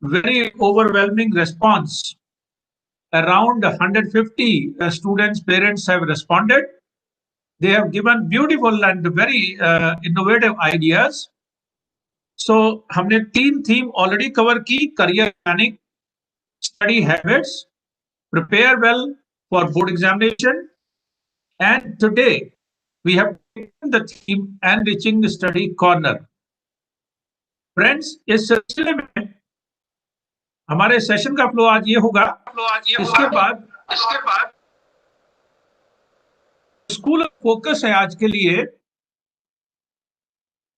very overwhelming response. Around 150 students, parents have responded. They have given beautiful and very innovative ideas. So हमने 3 theme already cover की, career planning, study habits, prepare well for board examination, and today we have taken the theme enriching study corner. Friends, इस सिलसिले में हमारे session का flow आज ये होगा। इसके बाद स्कूल फोकस है आज के लिए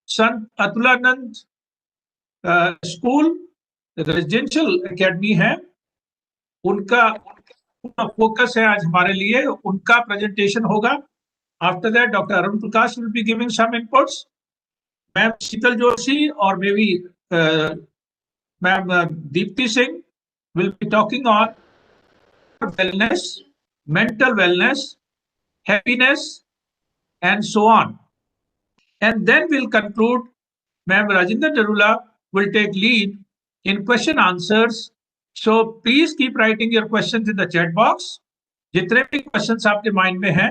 संत अतुलानंद स्कूल रेजिडेंशियल एकेडमी है, उनका फोकस है आज हमारे लिए, उनका प्रेजेंटेशन होगा। After that doctor Arun Prakash will be giving some inputs. Ma'am Sheetal Joshi और maybe ma'am Deepti Singh will be talking on wellness, mental wellness, happiness, and so on. And then we'll conclude. Ma'am Rajinder Darula will take lead in question answers. So please keep writing your questions in the chat box. जितने भी questions आपके mind में हैं,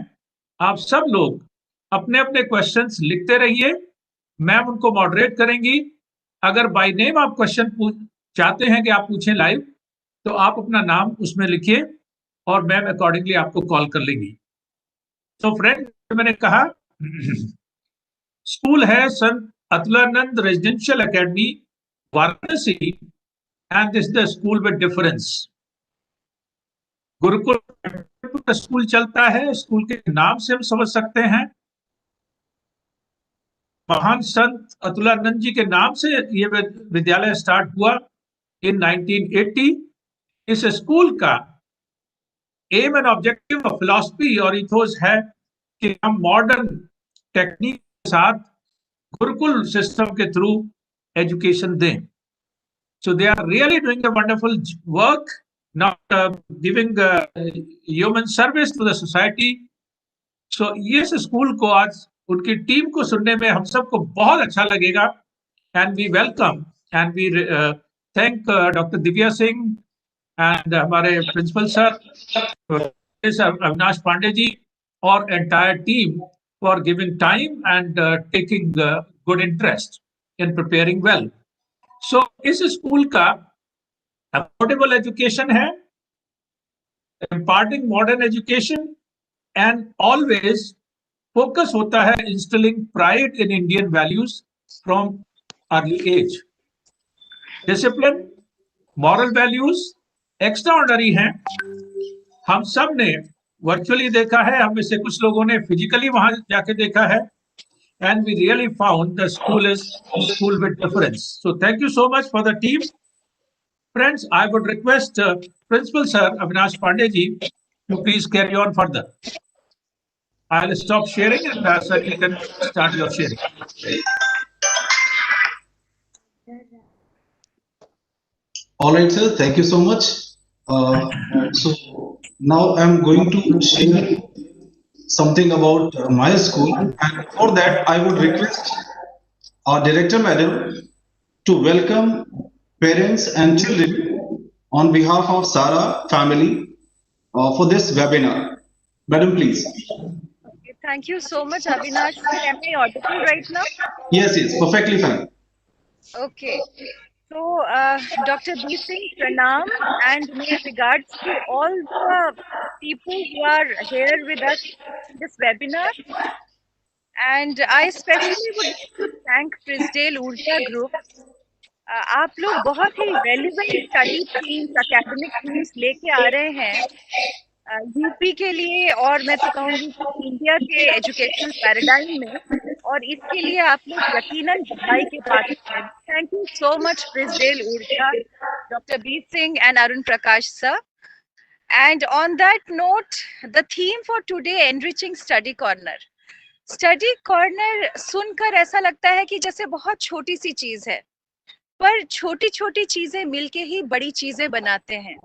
आप सब लोग अपने अपने questions लिखते रहिए। मैम उनको moderate करेंगी। अगर by name आप question चाहते हैं कि आप पूछें live, तो आप अपना नाम उसमें लिखिए और मैम अकॉर्डिंगली आपको कॉल कर लेंगी। तो फ्रेंड, मैंने कहा स्कूल है संत Atulanand residential academy Varanasi, and this the school with difference. Gurukul school चलता है, स्कूल के नाम से हम समझ सकते हैं। महान संत अतुलानंद जी के नाम से ये विद्यालय स्टार्ट हुआ इन 1980। इस स्कूल का aim and objective of philosophy और इथोस है कि हम मॉडर्न टेक्निक के साथ गुरुकुल सिस्टम के थ्रू एजुकेशन दें। So they are really doing a wonderful work, not giving human service to the society. So ये स्कूल को आज उनकी टीम को सुनने में हम सबको बहुत अच्छा लगेगा। And we welcome and we thank doctor Divya Singh and हमारे प्रिंसिपल सर अविनाश पांडे जी और entire team for giving time and taking good interest in preparing well. So इस स्कूल का अफोर्डेबल एजुकेशन है, imparting modern education, and always focus होता है instilling pride in Indian values from early age. Discipline, moral values extraordinary हैं। हम सब ने virtually देखा है, हम में से कुछ लोगों ने फिजिकली वहां जाके देखा है, and we really found the school is school with difference. So thank you so much for the team. Friends, I would request principal sir Avinash Pandey ji to please carry on further. I will stop sharing and sir you can start your sharing. All right, sir. Thank you so much. So now I'm going to share something about my school, and for that I would request our director madam to welcome parents and children on behalf of Sara family for this webinar. Madam, please. Okay, thank you so much, Avinash. Am I audible right now? Yes, perfectly fine. Okay. So, Dr. B. Singh, pranam and my regards to all the people who are here with us in this webinar. And I especially would like to thank Frisdale Urja Group. आप लोग बहुत ही relevant study themes, academic themes लेके आ रहे हैं UP के लिए, और मैं तो कहूँगी कि इंडिया के एजुकेशनल पैराडाइम में, और इसके लिए आप लोग यकीनन बधाई के पात्र हैं। Thank you so much Frisdale Urja, Dr. B. Singh and Arun Prakash sir. And on that note, the theme for today, enriching study corner. Study corner सुनकर ऐसा लगता है कि जैसे बहुत छोटी सी चीज है, पर छोटी छोटी चीजें मिलके ही बड़ी चीजें बनाते हैं।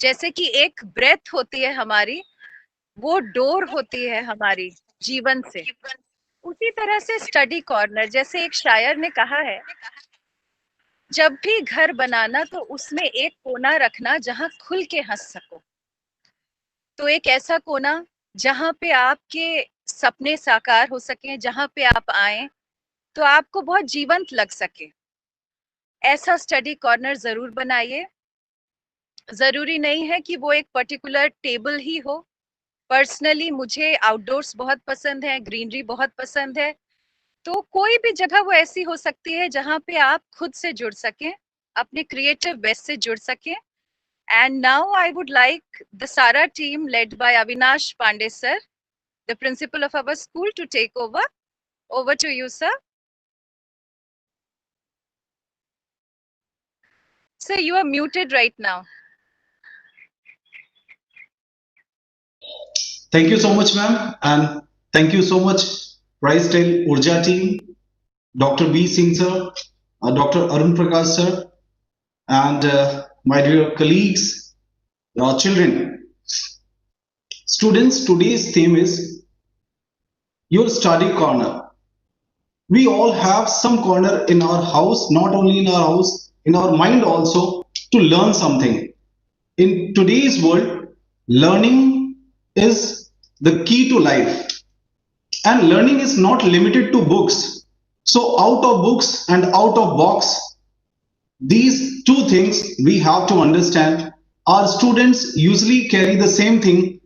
जैसे कि एक ब्रेथ होती है हमारी, वो डोर होती है हमारी जीवन से, उसी तरह से स्टडी कॉर्नर, जैसे एक शायर ने कहा है जब भी घर बनाना तो उसमें एक कोना रखना जहां खुल के हंस सको। तो एक ऐसा कोना जहां पे आपके सपने साकार हो सके, जहां पे आप आए तो आपको बहुत जीवंत लग सके, ऐसा स्टडी कॉर्नर जरूर बनाइए। जरूरी नहीं है कि वो एक पर्टिकुलर टेबल ही हो। पर्सनली मुझे आउटडोर्स बहुत पसंद है, ग्रीनरी बहुत पसंद है। तो कोई भी जगह वो ऐसी हो सकती है जहां पे आप खुद से जुड़ सकें, अपने क्रिएटिव बेस्ट से जुड़ सकें। And now I would like the Sara team led by Avinash Pandey sir, the principal of our school, to take over. Over to you, sir. Sir, you are muted right now. Thank you so much, ma'am, and thank you so much, Tristel Urja team, Dr. B. Singh sir, Dr. Arun Prakash sir, and my dear colleagues, children. Students, today's theme is your study corner. We all have some corner in our house, not only in our house, in our mind also, to learn something. In today's world, learning is the key to life, and learning is not limited to books. So out of books and out of box, these two things we have to understand. Our students usually carry the same thing,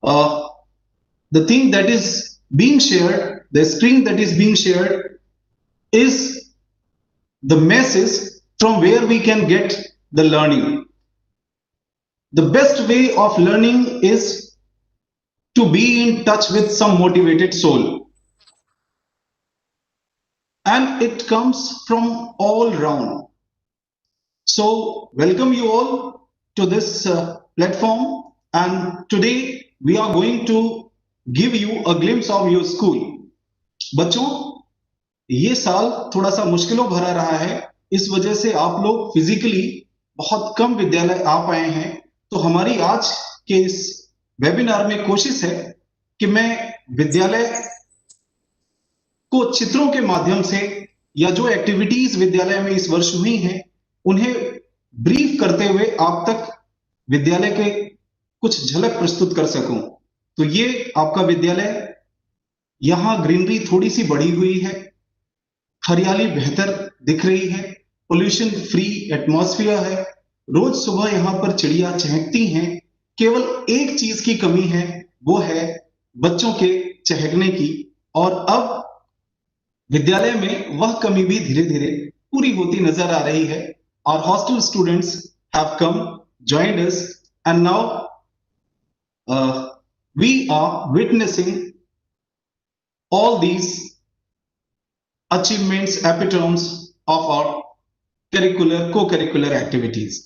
the thing that is being shared, the screen that is being shared is the message from where we can get the learning. The best way of learning is to be in touch with some motivated soul, and it comes from all round. So welcome you all to this platform, and today we are going to give you a glimpse of your school. बच्चों, ये साल थोड़ा सा मुश्किलों भरा रहा है, इस वजह से आप लोग फिजिकली बहुत कम विद्यालय आ पाए हैं। तो हमारी आज के इस वेबिनार में कोशिश है कि मैं विद्यालय को चित्रों के माध्यम से, या जो एक्टिविटीज विद्यालय में इस वर्ष हुई हैं, उन्हें ब्रीफ करते हुए आप तक विद्यालय के कुछ झलक प्रस्तुत कर सकूं। तो ये आपका विद्यालय, यहाँ ग्रीनरी थोड़ी सी बढ़ी हुई है, हरियाली बेहतर दिख रही है, पोल्यूशन फ्री एटमॉस्फेयर है, रोज सुबह यहाँ पर चिड़िया चहकती हैं। केवल एक चीज की कमी है, वो है बच्चों के चहकने की, और अब विद्यालय में वह कमी भी धीरे धीरे पूरी होती नजर आ रही है। Our hostel students have come, joined us, and now we are witnessing all these achievements, epitomes of our co-curricular activities.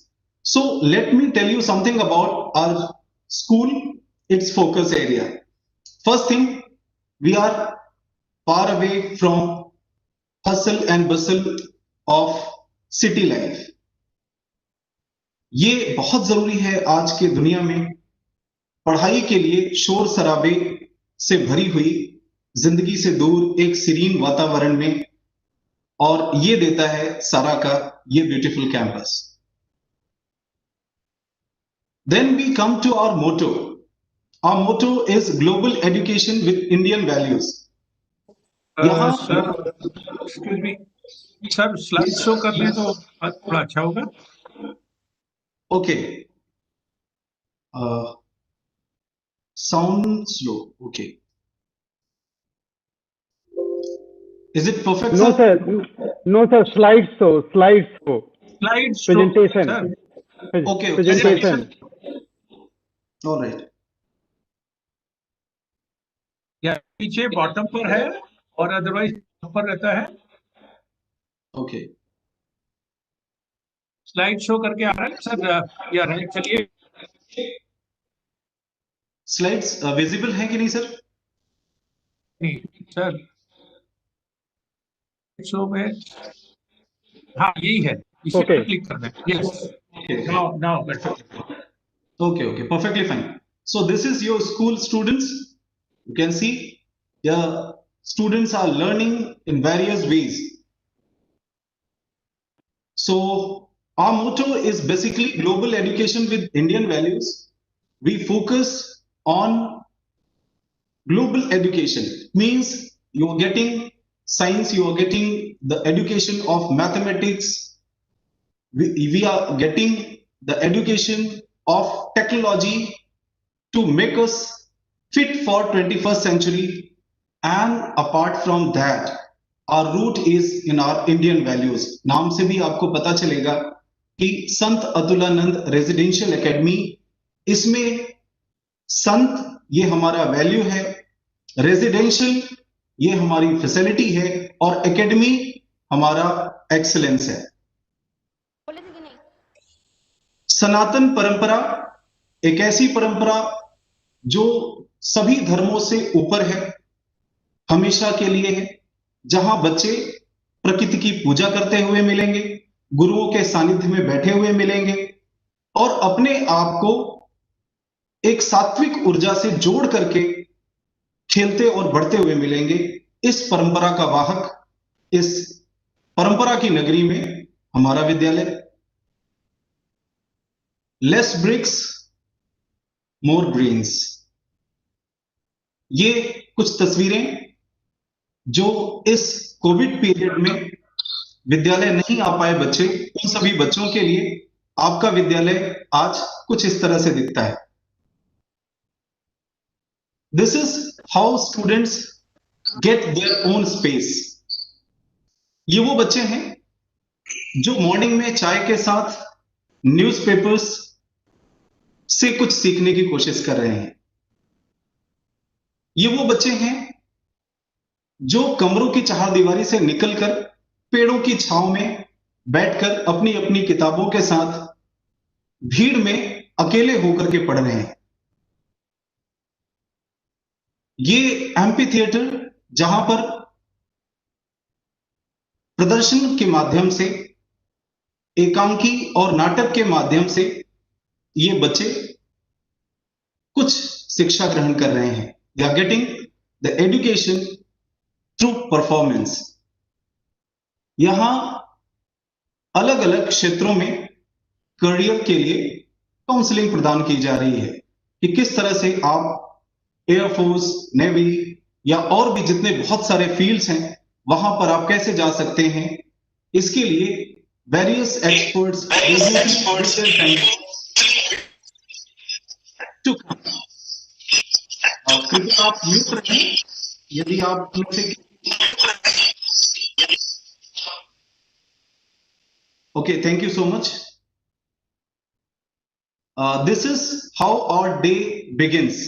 So let me tell you something about our school, its focus area. First thing, we are far away from hustle and bustle of city life. ये बहुत जरूरी है आज के दुनिया में। पढ़ाई के लिए शोर शराबे से भरी हुई जिंदगी से दूर एक सीरीन वातावरण में, और ये देता है सारा का ये beautiful campus. Then we come to our motto. Our motto is global education with Indian values. Excuse me sir, slide show कर लें तो थोड़ा अच्छा होगा। Okay, sound slow. Okay, is it perfect? No sir, no sir, slide show presentation. Okay, presentation. Alright. या पीछे bottom पर है और अदरवाइज ऊपर रहता है। ओके, स्लाइड शो करके आ रहा है सर, या राइट? चलिए, स्लाइड्स विजिबल है कि नहीं सर? नहीं सर, शो में हाँ यही है, इसी पर क्लिक करना है। Yes, now better. Okay, perfectly fine. So this is your school, students. You can see the students are learning in various ways. So our motto is basically global education with Indian values. We focus on global education, means you are getting science, you are getting the education of mathematics, we are getting the education of technology to make us fit for 21st century. And apart from that, our root is in our Indian values. नाम से भी आपको पता चलेगा कि संत Atulanand residential academy, इसमें संत ये हमारा वैल्यू है, रेजिडेंशियल ये हमारी फैसिलिटी है, और एकेडमी हमारा एक्सीलेंस है। सनातन परंपरा एक ऐसी परंपरा जो सभी धर्मों से ऊपर है, हमेशा के लिए है, जहां बच्चे प्रकृति की पूजा करते हुए मिलेंगे, गुरुओं के सानिध्य में बैठे हुए मिलेंगे, और अपने आप को एक सात्विक ऊर्जा से जोड़ करके खेलते और बढ़ते हुए मिलेंगे। इस परंपरा का वाहक, इस परंपरा की नगरी में हमारा विद्यालय। लेस ब्रिक्स मोर ब्रेन्स, ये कुछ तस्वीरें जो इस कोविड पीरियड में विद्यालय नहीं आ पाए बच्चे, उन सभी बच्चों के लिए आपका विद्यालय आज कुछ इस तरह से दिखता है। This is how students get their own space. ये वो बच्चे हैं जो मॉर्निंग में चाय के साथ न्यूज़पेपर्स से कुछ सीखने की कोशिश कर रहे हैं। ये वो बच्चे हैं जो कमरों की चारदीवारी से निकलकर पेड़ों की छांव में बैठकर अपनी अपनी किताबों के साथ भीड़ में अकेले होकर के पढ़ रहे हैं। ये एम्पी थिएटर, जहां पर प्रदर्शन के माध्यम से, एकांकी और नाटक के माध्यम से ये बच्चे कुछ शिक्षा ग्रहण कर रहे हैं। They are getting the education through performance. यहां अलग अलग क्षेत्रों में करियर के लिए काउंसलिंग प्रदान की जा रही है कि किस तरह से आप एयरफोर्स, नेवी या और भी जितने बहुत सारे फील्ड्स हैं वहां पर आप कैसे जा सकते हैं। इसके लिए वेरियस एक्सपर्ट्स कृपया आप म्यूट रखें यदि आप okay, thank you so much. This is how our day begins.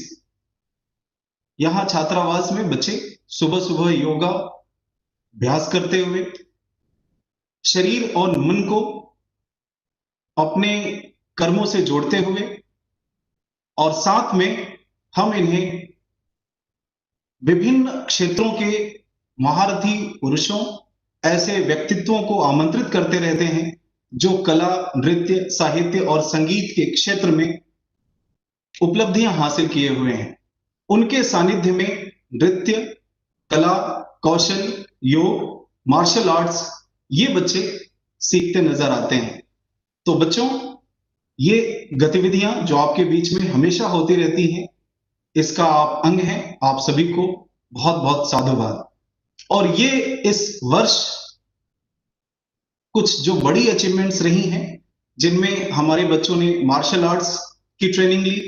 यहां छात्रावास में बच्चे सुबह सुबह योगा अभ्यास करते हुए शरीर और मन को अपने कर्मों से जोड़ते हुए, और साथ में हम इन्हें विभिन्न क्षेत्रों के महारथी पुरुषों, ऐसे व्यक्तित्वों को आमंत्रित करते रहते हैं जो कला, नृत्य, साहित्य और संगीत के क्षेत्र में उपलब्धियां हासिल किए हुए हैं। उनके सानिध्य में नृत्य, कला, कौशल, योग, मार्शल आर्ट्स ये बच्चे सीखते नजर आते हैं। तो बच्चों, ये गतिविधियां जो आपके बीच में हमेशा होती रहती हैं, इसका आप अंग हैं। आप सभी को बहुत बहुत साधुवाद। और ये इस वर्ष कुछ जो बड़ी अचीवमेंट्स रही हैं, जिनमें हमारे बच्चों ने मार्शल आर्ट्स की ट्रेनिंग ली,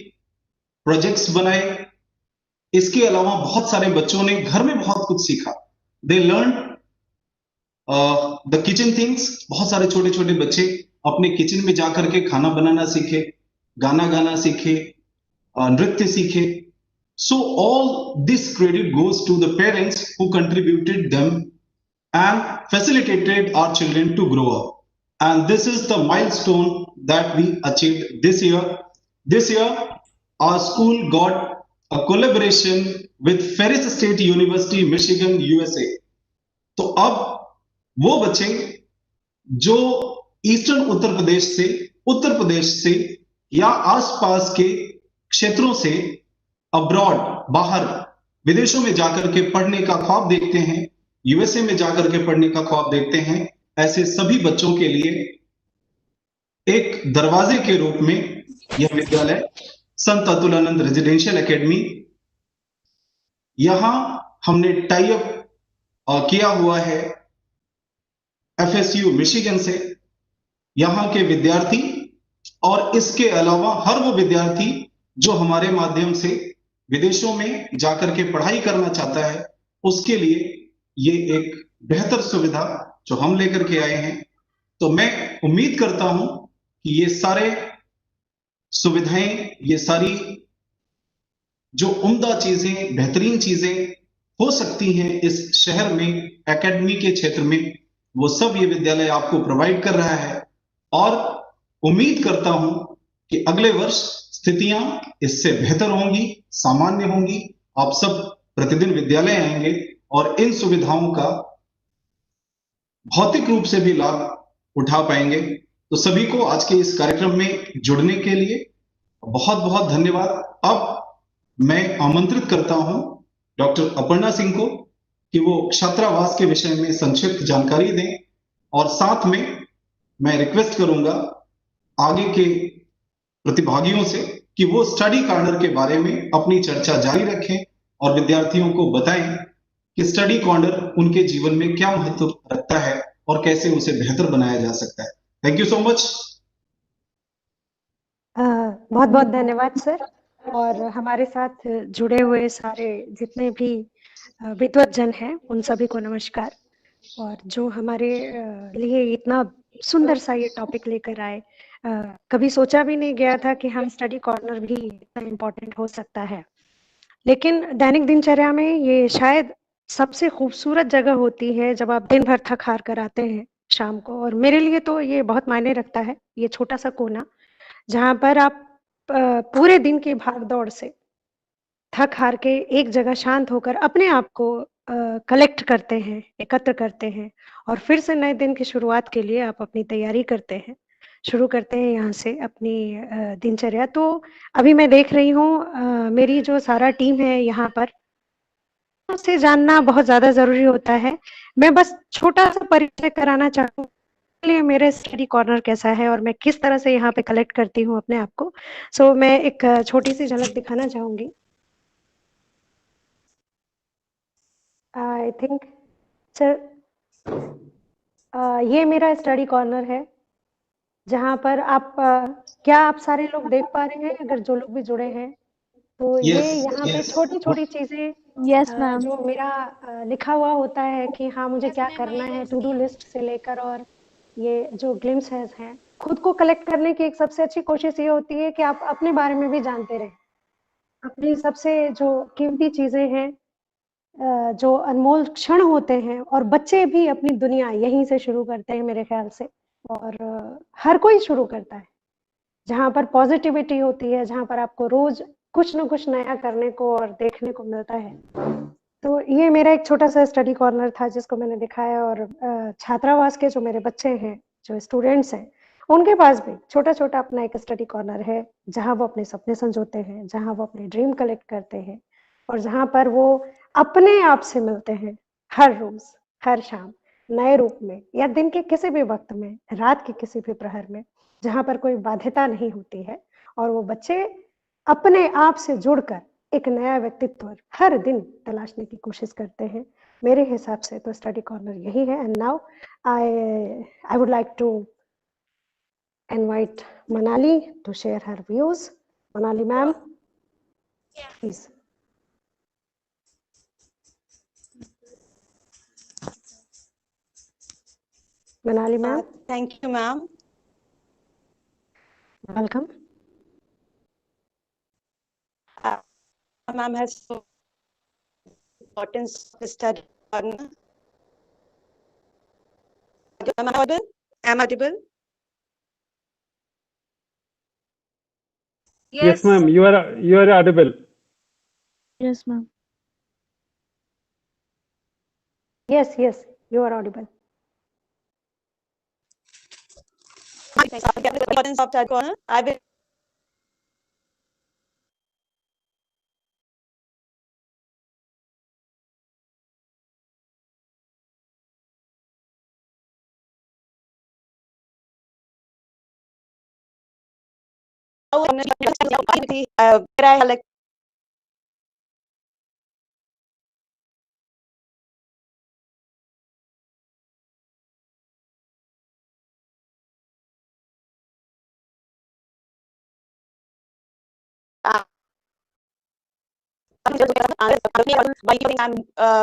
प्रोजेक्ट्स बनाए, इसके अलावा बहुत सारे बच्चों ने घर में बहुत कुछ सीखा। They learn the kitchen things. बहुत सारे छोटे छोटे बच्चे अपने किचन में जाकर के खाना बनाना सीखे, गाना गाना सीखे, नृत्य सीखे। So all this credit goes to the parents who contributed them and facilitated our children to grow up. And this is the milestone that we achieved this year. This year, our school got a collaboration with Ferris State University, Michigan, USA. तो अब वो बच्चे जो eastern Uttar Pradesh से या आसपास के क्षेत्रों से अब्रॉड, बाहर विदेशों में जाकर के पढ़ने का ख्वाब देखते हैं, यूएसए में जाकर के पढ़ने का ख्वाब देखते हैं, ऐसे सभी बच्चों के लिए एक दरवाजे के रूप में यह विद्यालय संत अतुलानंद रेजिडेंशियल एकेडमी, यहां हमने टाई अप किया हुआ है एफएसयू मिशिगन से। यहाँ के विद्यार्थी और इसके अलावा हर वो विद्यार्थी जो हमारे माध्यम से विदेशों में जाकर के पढ़ाई करना चाहता है, उसके लिए ये एक बेहतर सुविधा जो हम लेकर के आए हैं। तो मैं उम्मीद करता हूं कि ये सारे सुविधाएं, ये सारी जो उम्दा चीजें, बेहतरीन चीजें हो सकती हैं इस शहर में एकेडमी के क्षेत्र में, वो सब ये विद्यालय आपको प्रोवाइड कर रहा है। और उम्मीद करता हूं कि अगले वर्ष स्थितियां इससे बेहतर होंगी, सामान्य होंगी। आप सब प्रतिदिन विद्यालय आएंगे और इन सुविधाओं का भौतिक रूप से भी लाभ उठा पाएंगे। तो सभी को आज के इस कार्यक्रम में जुड़ने के लिए बहुत बहुत धन्यवाद। अब मैं आमंत्रित करता हूं डॉक्टर अपर्णा सिंह को कि वो छात्रावास के विषय में संक्षिप्त जानकारी दें, और साथ में मैं रिक्वेस्ट करूंगा आगे के प्रतिभागियों से कि वो स्टडी कॉर्नर के बारे में अपनी चर्चा जारी रखें और विद्यार्थियों को बताएं कि स्टडी कॉर्नर उनके जीवन में क्या महत्व रखता है और कैसे उसे बेहतर बनाया जा सकता है। Thank you so much. बहुत बहुत धन्यवाद सर, और हमारे साथ जुड़े हुए सारे जितने भी विद्वतजन हैं उन सभी को नमस्कार। और जो हमारे लिए इतना सुंदर सा ये टॉपिक लेकर आए, कभी सोचा भी नहीं गया था कि हम स्टडी कॉर्नर भी इतना इम्पोर्टेंट हो सकता है। लेकिन दैनिक दिनचर्या में ये शायद सबसे खूबसूरत जगह होती है जब आप दिन भर थक हार कर आते हैं शाम को, और मेरे लिए तो ये बहुत मायने रखता है, ये छोटा सा कोना जहाँ पर आप पूरे दिन की भाग दौड़ से थक हार के एक जगह शांत होकर अपने आप को कलेक्ट करते हैं, एकत्र करते हैं, और फिर से नए दिन की शुरुआत के लिए आप अपनी तैयारी करते हैं, शुरू करते हैं यहाँ से अपनी दिनचर्या। तो अभी मैं देख रही हूँ मेरी जो सारा टीम है यहाँ पर, उससे जानना बहुत ज़्यादा ज़रूरी होता है। मैं बस छोटा-सा परिचय कराना चाहूँ लिए मेरे स्टडी कॉर्नर कैसा है और मैं किस तरह से यहाँ पे कलेक्ट करती हूँ अपने आप को। सो मैं एक छोटी-सी झलक दिखाना चाहूँगी। आई थिंक सर ये मेरा स्टडी कॉर्नर है, जहाँ पर आप क्या आप सारे लोग देख पा रहे हैं? अगर जो लोग भी जुड़े हैं, तो ये यस यहाँ पे यस छोटी-छोटी चीज़ें यस मैम। जो मेरा लिखा हुआ होता है कि हाँ, मुझे क्या करना है, टू डू लिस्ट से लेकर, और ये जो ग्लिम्पसेस हैं, खुद को कलेक्ट करने की एक सबसे अच्छी कोशिश ये होती है कि आप अपने बारे में भी जानते रहें। अपनी सबसे जो कीमती चीज़ें हैं, जो अनमोल क्षण होते हैं, और बच्चे भी अपनी दुनिया यहीं से शुरू करते हैं मेरे ख़्याल से, और हर कोई शुरू करता है। जहाँ पर पॉज़िटिविटी होती है, जहाँ पर आपको रोज़ कुछ न कुछ नया करने को और देखने को मिलता है। तो ये मेरा एक छोटा-सा स्टडी कॉर्नर था जिसको मैंने दिखाया, और छात्रावास के जो मेरे बच्चे हैं, जो स्टूडेंट्स हैं, उनके पास भी छोटा-छोटा अपना एक स्टडी कॉर्नर है, जहाँ वो अपने सपने संजोते हैं, जहाँ वो अपने ड्रीम कलेक्ट करते हैं, और जहाँ पर वो अपने आप से मिलते हैं हर रोज़, हर शाम, नए रूप में, या दिन के किसी भी वक़्त में, रात के किसी भी प्रहर में, जहाँ पर कोई बाध्यता नहीं होती है, और वो बच्चे अपने आप से जुड़कर एक नया व्यक्तित्व हर दिन तलाशने की कोशिश करते हैं। मेरे हिसाब से तो स्टडी कॉर्नर यही है। And now I I would like to invite Manali to share her views. Manali ma'am, please. Manali ma'am, Thank you, ma'am. welcome. Ma'am has so importance of the study corner. Am I audible? Am I audible? Yes, ma'am. You are audible. Yes, ma'am. Yes, yes, you are audible. Importance of study corner. I will where I like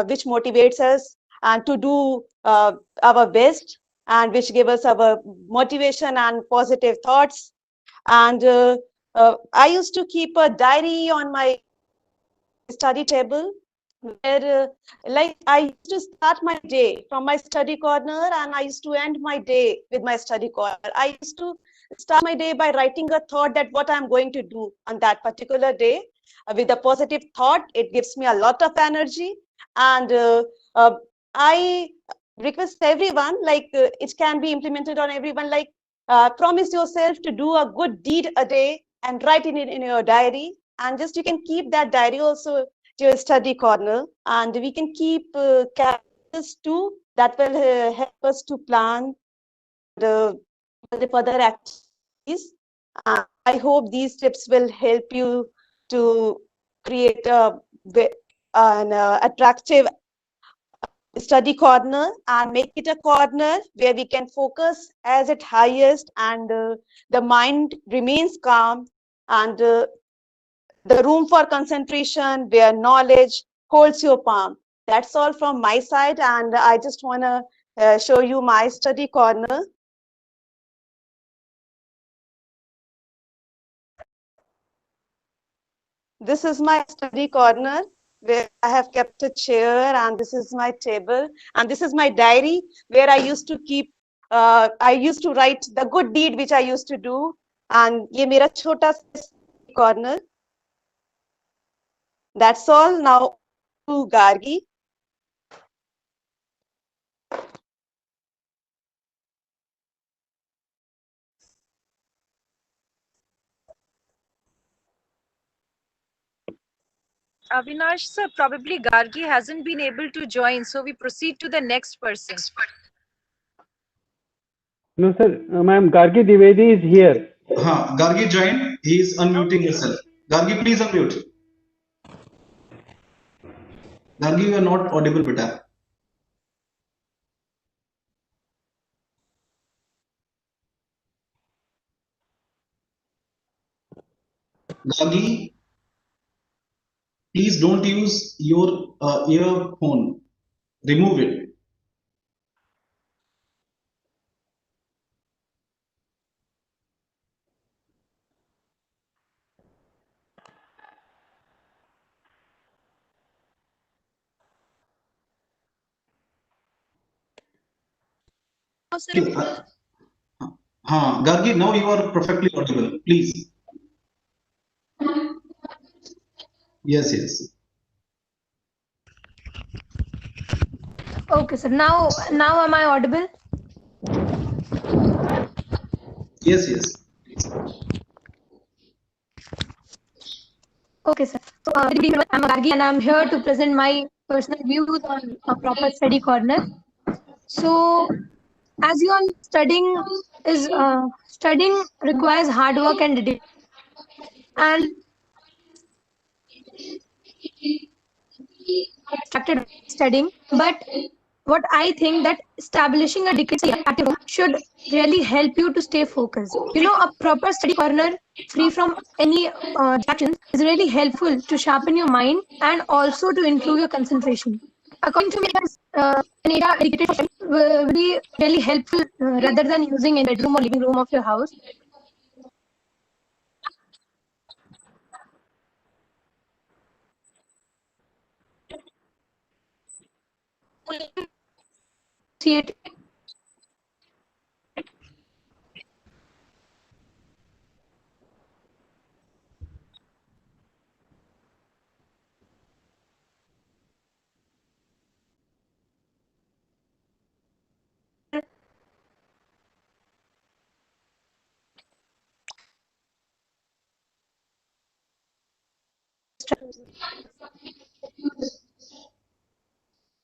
which motivates us and to do our best, and which give us our motivation and positive thoughts. And I used to keep a diary on my study table where like I used to start my day from my study corner, and I used to end my day with my study corner. I used to start my day by writing a thought that what I'm going to do on that particular day. With a positive thought, it gives me a lot of energy. And I request everyone, like it can be implemented on everyone, like promise yourself to do a good deed a day and write in it in your diary. And just you can keep that diary also to your study corner, and we can keep calendars too, that will help us to plan the further activities. I hope these tips will help you to create an attractive study corner and make it a corner where we can focus as at highest, and the mind remains calm, and the room for concentration where knowledge holds your palm. That's all from my side, and I just want to show you my study corner. This is my study corner where I have kept a chair, and this is my table, and this is my diary where I used to keep, I used to write the good deed which I used to do. And ye mera chota corner. That's all. Now to Gargi. Avinash sir, probably Gargi hasn't been able to join, so we proceed to the next person. No, sir. Ma'am, Gargi Dwivedi is here. Gargi joined. He is unmuting himself. Gargi, please unmute. Gargi, you are not audible, beta. Gargi, please don't use your earphone. Remove it. Gargi, now you are perfectly audible. Please. Yes, yes. Okay, sir. Now am I audible? Yes, yes. Okay, sir. So, good evening, I'm Gargi, and I'm here to present my personal views on a proper study corner. So, as you all studying requires hard work and dedication, and started studying. But what I think that establishing a dedicated active room should really help you to stay focused. A proper study corner free from any distractions is really helpful to sharpen your mind and also to improve your concentration. According to me, an area dedicated for study will be really helpful rather than using a bedroom or living room of your house. See it.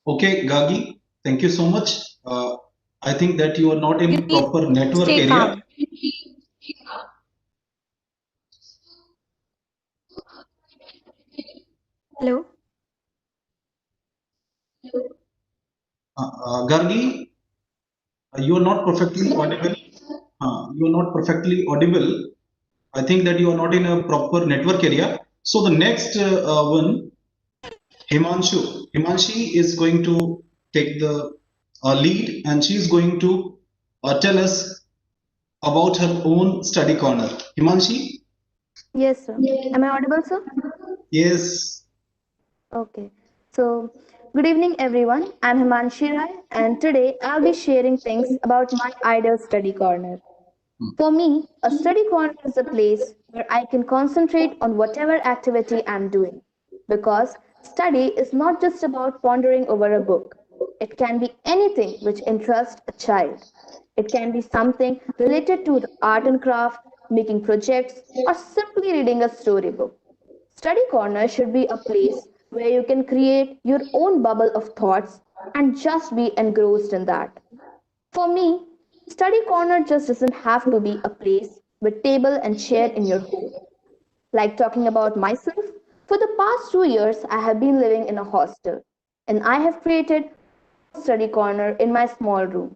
Okay, Gagi, thank you so much. I think that you are not in You need proper network stay area. calm. Hello. Gargi, you are not perfectly audible. You are not perfectly audible. I think that you are not in a proper network area. So the next one, Himanshu. Himanshi is going to take the lead, and she is going to tell us about her own study corner. Himanshi? Yes, sir. Am I audible, sir? Yes. Okay. So, good evening, everyone. I'm Himanshi Rai, and today I'll be sharing things about my ideal study corner. For me, a study corner is a place where I can concentrate on whatever activity I'm doing. Because study is not just about pondering over a book, it can be anything which interests a child. It can be something related to the art and craft, making projects, or simply reading a storybook. Study corner should be a place where you can create your own bubble of thoughts and just be engrossed in that. For me, study corner just doesn't have to be a place with table and chair in your home. Like talking about myself, for the past 2 years I have been living in a hostel and I have created a study corner in my small room.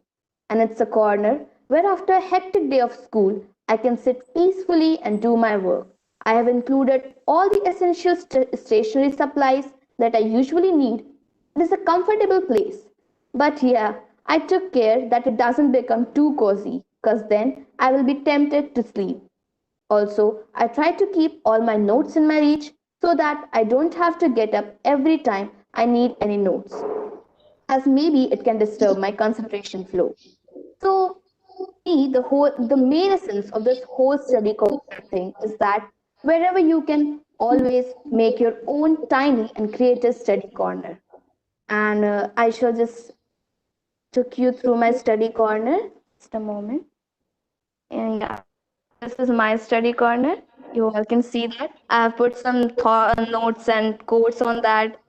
And it's a corner where after a hectic day of school I can sit peacefully and do my work. I have included all the essential stationery supplies that I usually need. It is a comfortable place. But yeah, I took care that it doesn't become too cozy because then I will be tempted to sleep. Also, I try to keep all my notes in my reach so that I don't have to get up every time I need any notes, as maybe it can disturb my concentration flow. So, me, the main essence of this whole study corner thing is that wherever you can always make your own tiny and creative study corner. And I shall just took you through my study corner. Just a moment. And yeah, this is my study corner. You all can see that. I have put some notes and quotes on that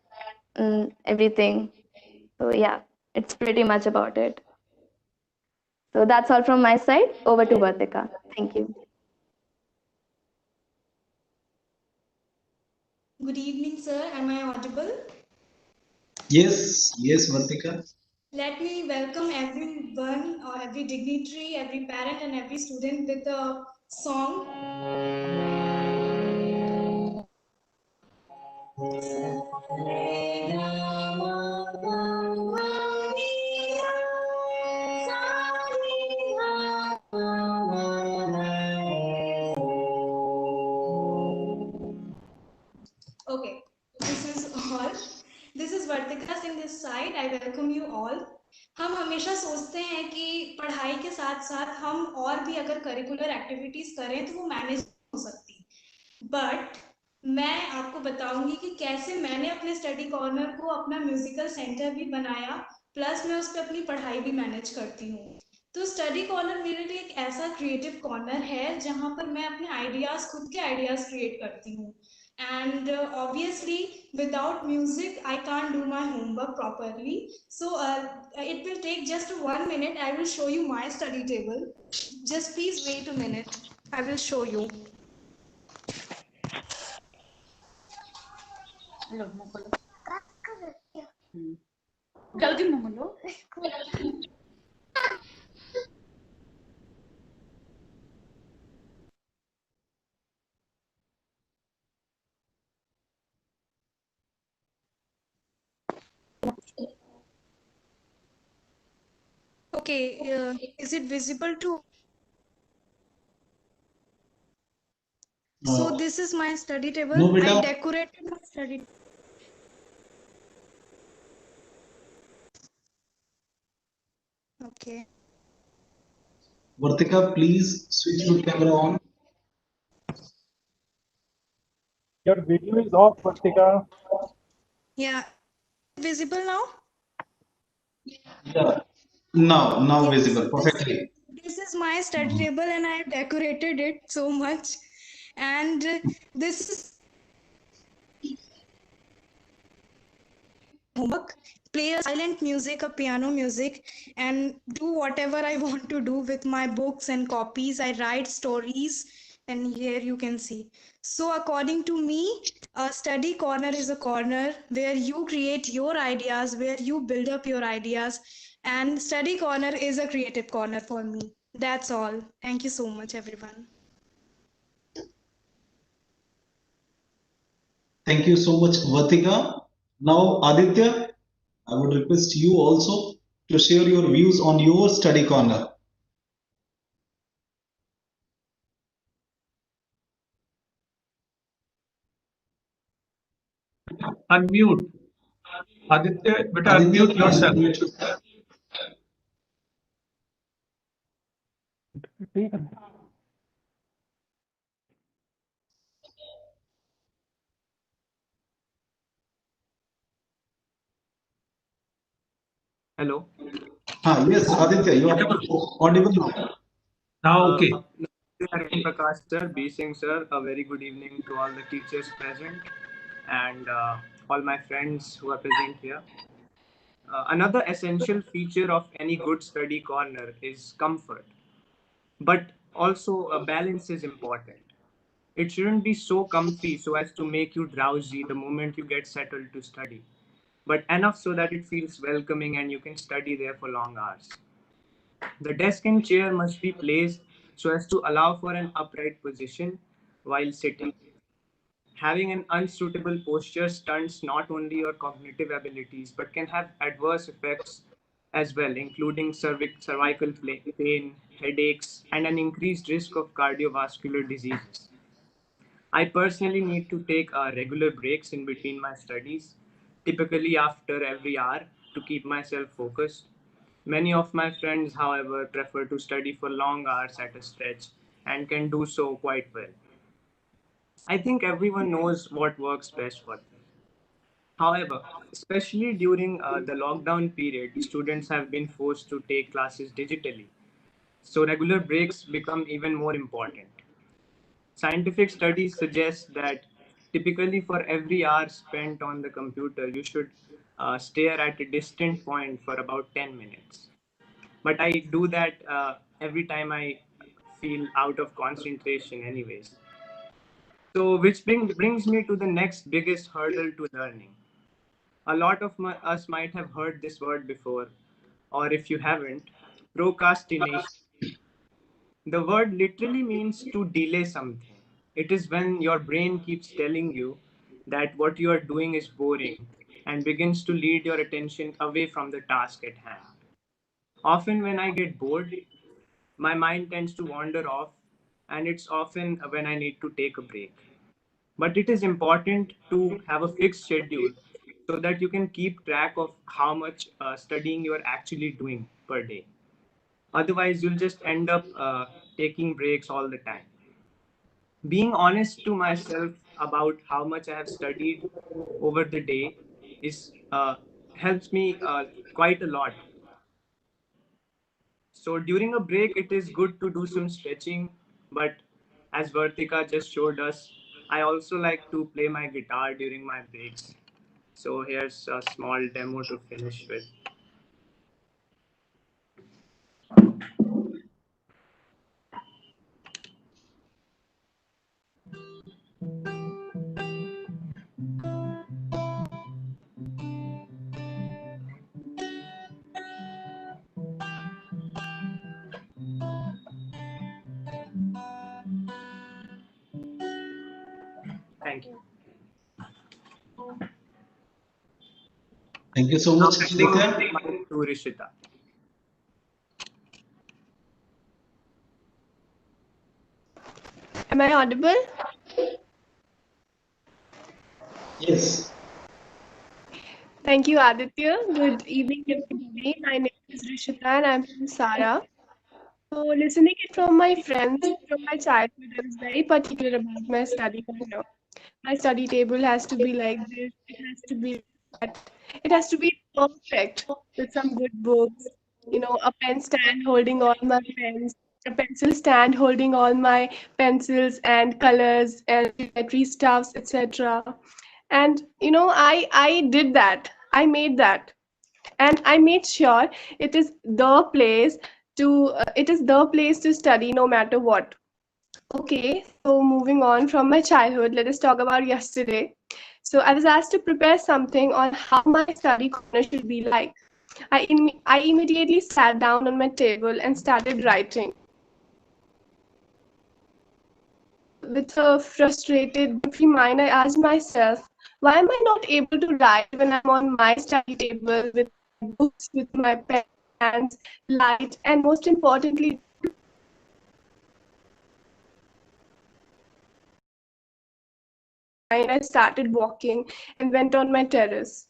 and everything. So yeah, it's pretty much about it. So that's all from my side. Over to Vartika. Thank you. Good evening, sir. Am I audible? Yes. Yes, Vartika. Let me welcome everyone, or every dignitary, every parent, and every student with a song. Okay, this is all. This is Vartika in this side. I welcome you all. हम हमेशा सोचते हैं कि पढ़ाई के साथ साथ हम और भी अगर करिकुलर एक्टिविटीज करें तो वो मैनेज हो सकती, बट मैं आपको बताऊंगी कि कैसे मैंने अपने स्टडी कॉर्नर को अपना म्यूजिकल सेंटर भी बनाया, प्लस मैं उस पर अपनी पढ़ाई भी मैनेज करती हूँ. तो स्टडी कॉर्नर मेरे लिए एक ऐसा क्रिएटिव कॉर्नर है जहाँ पर मैं अपने आइडियाज, खुद के आइडियाज क्रिएट करती हूँ. And obviously without music I can't do my homework properly, so it will take just 1 minute. I will show you my study table. Just please wait a minute, I will show you. Okay, is it visible too? So this is my study table. No, beta. I decorated my study. Okay. Vartika, please switch your camera on. Your video is off, Vartika. Yeah. Visible now? Yeah. Now Yes. visible perfectly. This is my study table and I have decorated it so much. And this is homework. Play a silent music, a piano music, and do whatever I want to do with my books and copies. I write stories, and here you can see. So according to me, a study corner is a corner where you create your ideas, where you build up your ideas, and study corner is a creative corner for me. That's all. Thank you so much, everyone. Thank you so much, Vatika. Now, Aditya, I would request you also to share your views on your study corner. Unmute. Aditya, better Aditya, unmute please yourself. unmute yourself. Hello. Yes, Aditya, you are audible now. Now, okay. Namaste, Prakash sir, B. Singh sir, a very good evening to all the teachers present and all my friends who are present here. Another essential feature of any good study corner is comfort, but also a balance is important. It shouldn't be so comfy so as to make you drowsy the moment you get settled to study, but enough so that it feels welcoming and you can study there for long hours. The desk and chair must be placed so as to allow for an upright position while sitting. Having an unsuitable posture stunts not only your cognitive abilities but can have adverse effects as well, including cervical pain, headaches, and an increased risk of cardiovascular diseases. I personally need to take regular breaks in between my studies, typically after every hour, to keep myself focused. Many of my friends, however, prefer to study for long hours at a stretch and can do so quite well. I think everyone knows what works best for them. However, especially during the lockdown period, students have been forced to take classes digitally. So regular breaks become even more important. Scientific studies suggest that typically for every hour spent on the computer, you should stare at a distant point for about 10 minutes. But I do that every time I feel out of concentration, anyways. So, which brings me to the next biggest hurdle to learning. A lot of us might have heard this word before, or if you haven't, procrastination. The word literally means to delay something. It is when your brain keeps telling you that what you are doing is boring and begins to lead your attention away from the task at hand. Often, when I get bored, my mind tends to wander off, and it's often when I need to take a break. But it is important to have a fixed schedule so that you can keep track of how much studying you are actually doing per day. Otherwise, you'll just end up taking breaks all the time. Being honest to myself about how much I have studied over the day is helps me quite a lot. So during a break, it is good to do some stretching, but as Vartika just showed us, I also like to play my guitar during my breaks. So here's a small demo to finish with. Thank you. Thank you so Now much, handing over Aditya. the mic to Rishita. Am I audible? Yes. Thank you, Aditya. Good evening, everybody. My name is Rishita and I'm from Sara. So, listening it from my friends from my childhood, I was very particular about my study corner. My study table has to be like this, it has to be that, it has to be perfect with some good books, a pen stand holding all my pens, a pencil stand holding all my pencils and colors and geometry stuffs, etc. And I did that. I made that, and I made sure it is the place to study no matter what. Okay, so moving on from my childhood, let us talk about yesterday. So I was asked to prepare something on how my study corner should be like. I immediately sat down on my table and started writing. With a frustrated, guilty mind, I asked myself, why am I not able to write when I'm on my study table with my books, with my pens, light, and most importantly, I started walking and went on my terrace.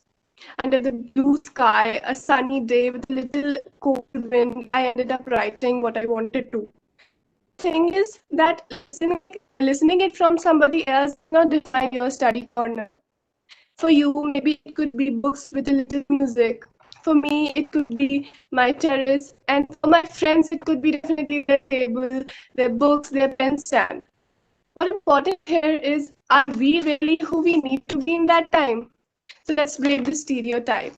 Under the blue sky, a sunny day with a little cold wind, I ended up writing what I wanted to. The thing is that listening it from somebody else does not define your study corner. For you, maybe it could be books with a little music. For me, it could be my terrace. And for my friends, it could be definitely their table, their books, their pen stand. What important here is, are we really who we need to be in that time? So let's break the stereotype.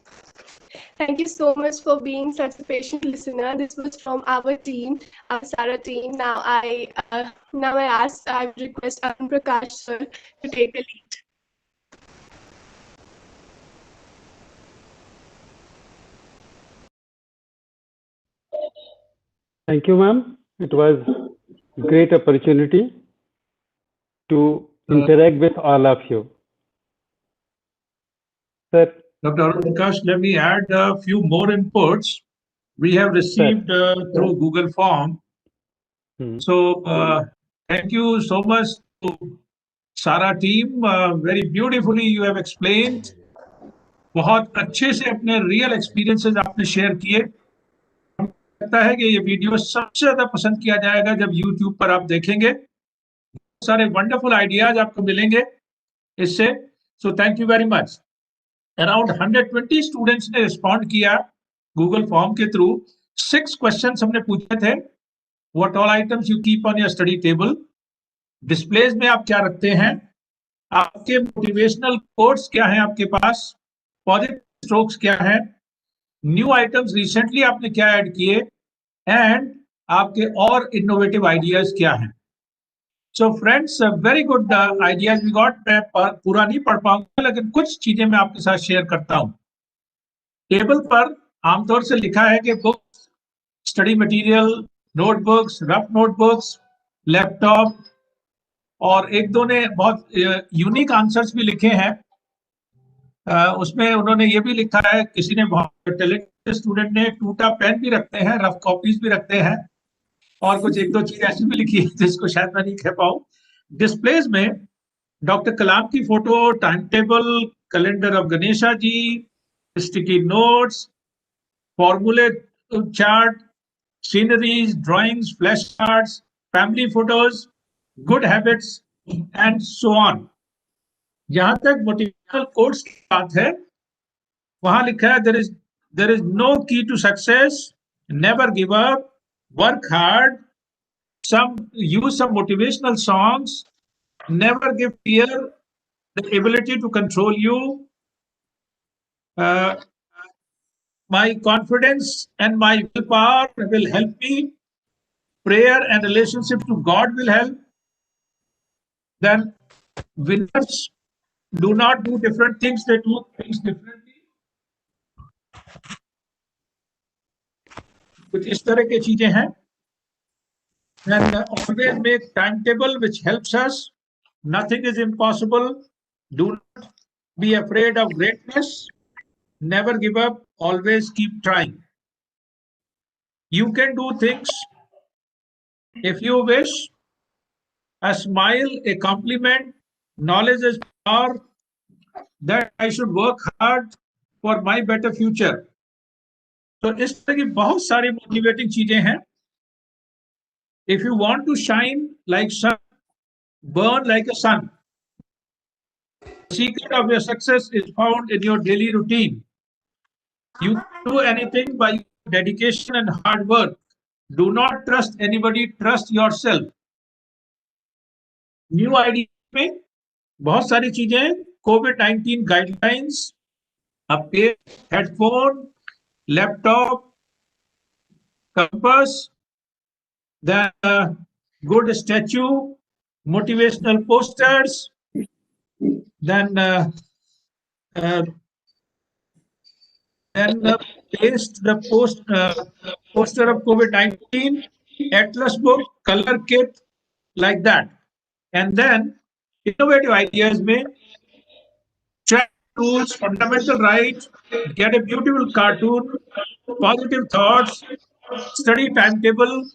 Thank you so much for being such a patient listener. This was from our team, our Sara team. I would request Arun Prakash sir to take a lead. Thank you, ma'am. It was a great opportunity to interact with all of you. Sir. Dr. Arun Prakash, let me add a few more inputs we have received through Google Form. So thank you so much to Sara team. Very beautifully you have explained. बहुत अच्छे से अपने real experiences आपने share किए। लगता है कि ये वीडियो सबसे ज्यादा पसंद किया जाएगा जब YouTube पर आप देखेंगे। सारे वंडरफुल आइडियाज आपको मिलेंगे इससे। सो thank you very much. Around 120 students ने रिस्पॉन्ड किया गूगल फॉर्म के थ्रू। 6 क्वेश्चंस हमने पूछे थे। What all items you keep on your study table, displays में आप क्या रखते हैं, आपके मोटिवेशनल कोट्स क्या हैं आपके पास, पॉजिटिव स्ट्रोक्स क्या हैं, न्यू आइटम्स रिसेंटली आपने क्या ऐड किए, एंड आपके और इनोवेटिव आइडियाज क्या हैं। So friends, very good ideas we got. मैं पूरा नहीं पढ़ पाऊंगा लेकिन कुछ चीजें मैं आपके साथ शेयर करता हूं। टेबल पर आमतौर से लिखा है कि books, study material, notebooks, rough notebooks, laptop, और एक दो ने बहुत यूनिक आंसर्स भी लिखे हैं। उसमें उन्होंने ये भी लिखा है, किसी ने बहुत टैलेंटेड स्टूडेंट ने टूटा पेन भी रखते हैं, रफ कॉपीज भी रखते हैं, और कुछ एक दो चीज ऐसी भी लिखी है जिसको शायद मैं नहीं कह पाऊं। डिस्प्लेज में डॉक्टर कलाम की photo, time table, calendar of Ganesha ji, sticky notes, फॉर्मूले chart, sceneries, drawings, flash cards, family photos, good habits and so on. जहां तक मोटिवेशनल कोट्स की बात है, वहां लिखा है there is no key to success, never give up, work hard, use some motivational songs, never give fear the ability to control you. My confidence and my willpower will help me. Prayer and relationship to God will help. Then winners do not do different things, they do things differently. कुछ इस तरह की चीजें हैं। And always make timetable which helps us. Nothing is impossible. Do not be afraid of greatness. Never give up. Always keep trying. You can do things if you wish. A smile, a compliment, knowledge is power. That I should work hard for my better future. तो इस तरह की बहुत सारी motivating चीजें हैं। If you want to shine like sun, burn like a sun. The secret of your success is found in your daily routine. You can do anything by dedication and hard work. Do not trust anybody, trust yourself. New idea में बहुत सारी चीजें, COVID-19 guidelines, a pair, headphone, laptop, compass, then good statue, motivational posters, then uh, placed the poster of COVID-19, Atlas book, color kit, like that. And then innovative ideas may check tools, fundamental rights, get a beautiful cartoon, positive thoughts, study timetable,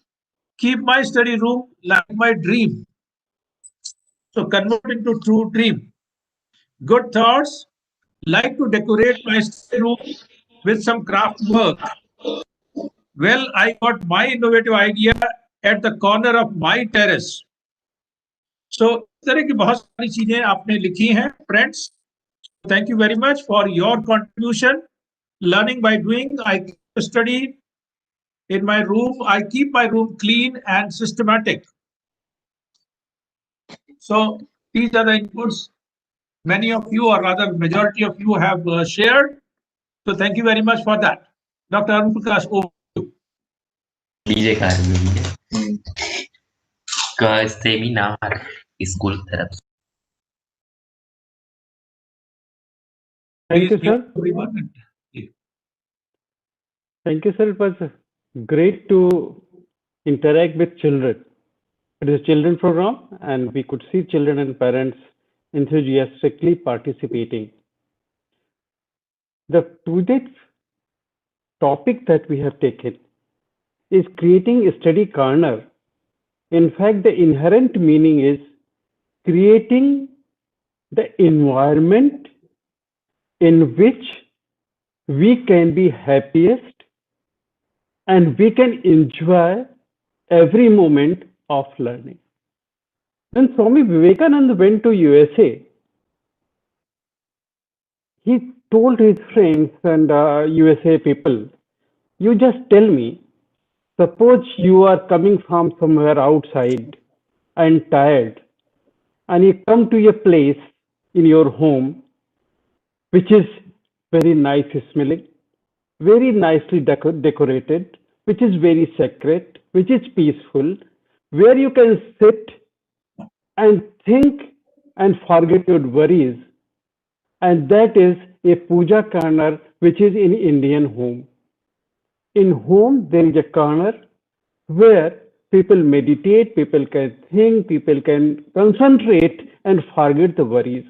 keep my study room like my dream. So convert into true dream. Good thoughts, like to decorate my study room with some craft work. Well, I got my innovative idea at the corner of my terrace. So इस तरह की बहुत सारी चीजें आपने लिखी हैं friends. Thank you very much for your contribution. Learning by doing. I study in my room. I keep my room clean and systematic. So these are the inputs many of you, or rather majority of you, have shared. So thank you very much for that. Dr. Arun Prakash, over to you. लीजिए कार्य का seminar school तरफ से. Thank you, sir. Thank you, sir. It was great to interact with children. It is a children program, and we could see children and parents enthusiastically participating. The today's topic that we have taken is creating a study corner. In fact, the inherent meaning is creating the environment in which we can be happiest and we can enjoy every moment of learning. When Swami Vivekananda went to USA, he told his friends and USA people, you just tell me, suppose you are coming from somewhere outside and tired, and you come to a place in your home which is very nice smelling, very nicely decorated, which is very sacred, which is peaceful, where you can sit and think and forget your worries. And that is a puja corner which is in Indian home. In home, there is a corner where people meditate, people can think, people can concentrate and forget the worries.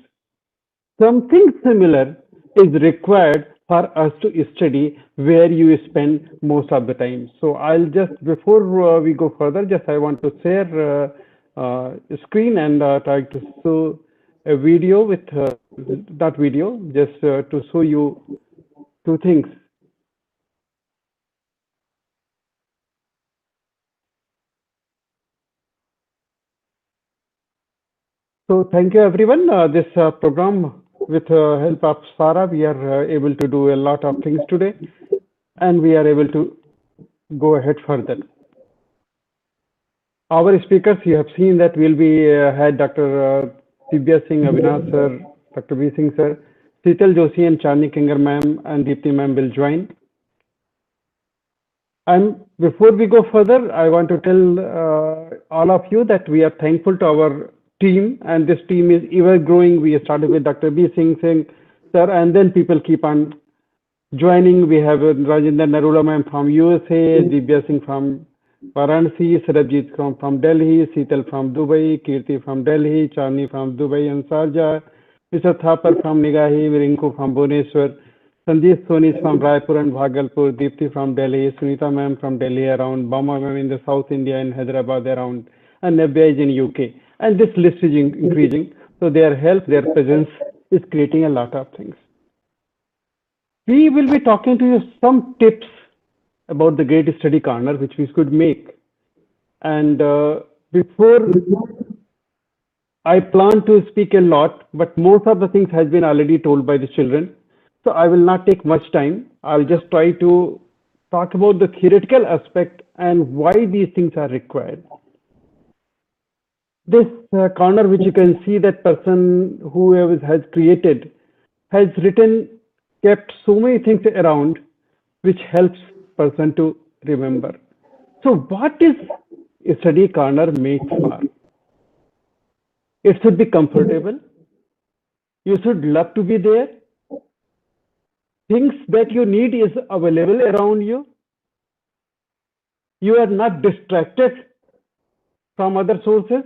Something similar is required for us to study where you spend most of the time. So I'll just, before we go further, just I want to share a screen and try to show a video with, that video, just to show you two things. So thank you everyone. This program, with help of Sarah, we are able to do a lot of things today, and we are able to go ahead further. Our speakers, you have seen that we'll be had Dr. Divya Singh, Avinash sir, Dr. B. Singh sir, Sheetal Joshi and Chandni Kinger ma'am and Deepti ma'am will join. And before we go further, I want to tell all of you that we are thankful to our team, and this team is ever growing. We started with Dr. B. Singh sir, and then people keep on joining. We have Rajendra Narula ma'am from USA, Divya Singh from Varanasi, Sarabjit from Delhi, Sheetal from Dubai, Kirti from Delhi, Chandni from Dubai and Sharjah, Mr. Thapar from Nigahi, Rinku from Bhubaneswar, Sanjeev Soni from Raipur and Bhagalpur, Deepti from Delhi, Sunita ma'am from Delhi around, Bama ma'am in the South India and Hyderabad around, and Nabia is in UK. And this list is increasing. So their help, their presence is creating a lot of things. We will be talking to you some tips about the Great Study Corner, which we could make. And before, I plan to speak a lot, but most of the things has been already told by the children. So I will not take much time. I'll just try to talk about the theoretical aspect and why these things are required. This corner, which you can see, that person who has created has written, kept so many things around which helps person to remember. So what is study corner made for. It should be comfortable. You should love to be there. Things that you need is available around you. You are not distracted from other sources,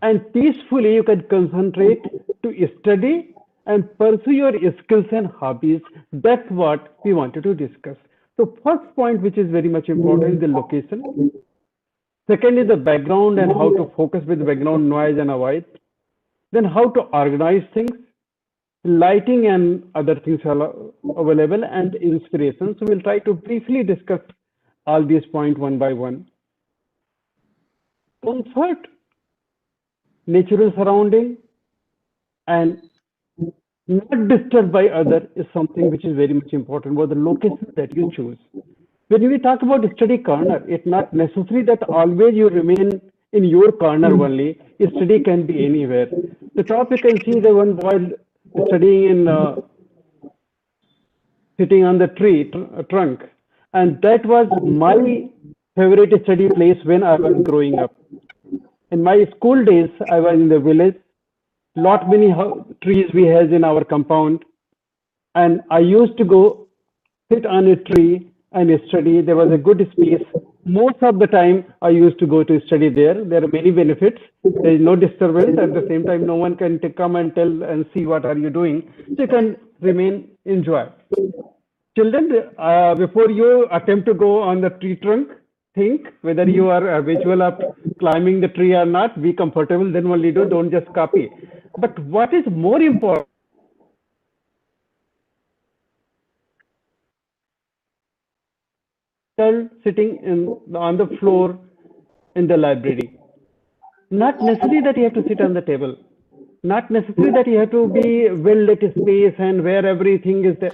and peacefully you can concentrate to study and pursue your skills and hobbies. That's what we wanted to discuss. So first point, which is very much important, is the location. Second is the background and how to focus with background noise and avoid. Then how to organize things, lighting and other things are available, and inspiration. So we'll try to briefly discuss all these points one by one. Comfort, natural surrounding, and not disturbed by others is something which is very much important about the location that you choose. When we talk about study corner, it's not necessary that always you remain in your corner only. Study can be anywhere. The top you can see the one boy studying in sitting on the tree trunk, and that was my favorite study place when I was growing up. In my school days, I was in the village. Lot many trees we had in our compound, and I used to go sit on a tree and study. There was a good space. Most of the time I used to go to study there. There are many benefits. There is no disturbance. At the same time, no one can come and tell and see what are you doing. So you can remain, enjoy. Children, before you attempt to go on the tree trunk, think whether you are visual of climbing the tree or not. Be comfortable, then only do. Don't just copy. But what is more important, sitting on the floor in the library. Not necessary that you have to sit on the table. Not necessary that you have to be well lit space and where everything is there.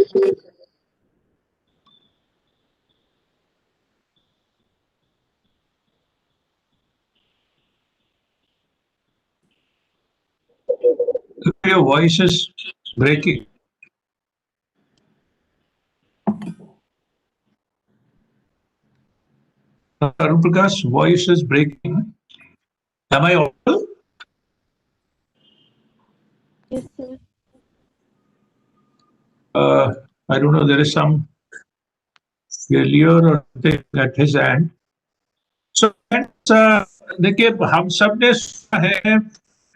Your voice is breaking. Arun Prakash's voice is breaking. Am I audible? Yes, sir. I don't know, there is some failure or something at his end. So देखिए हम सब ने सुना है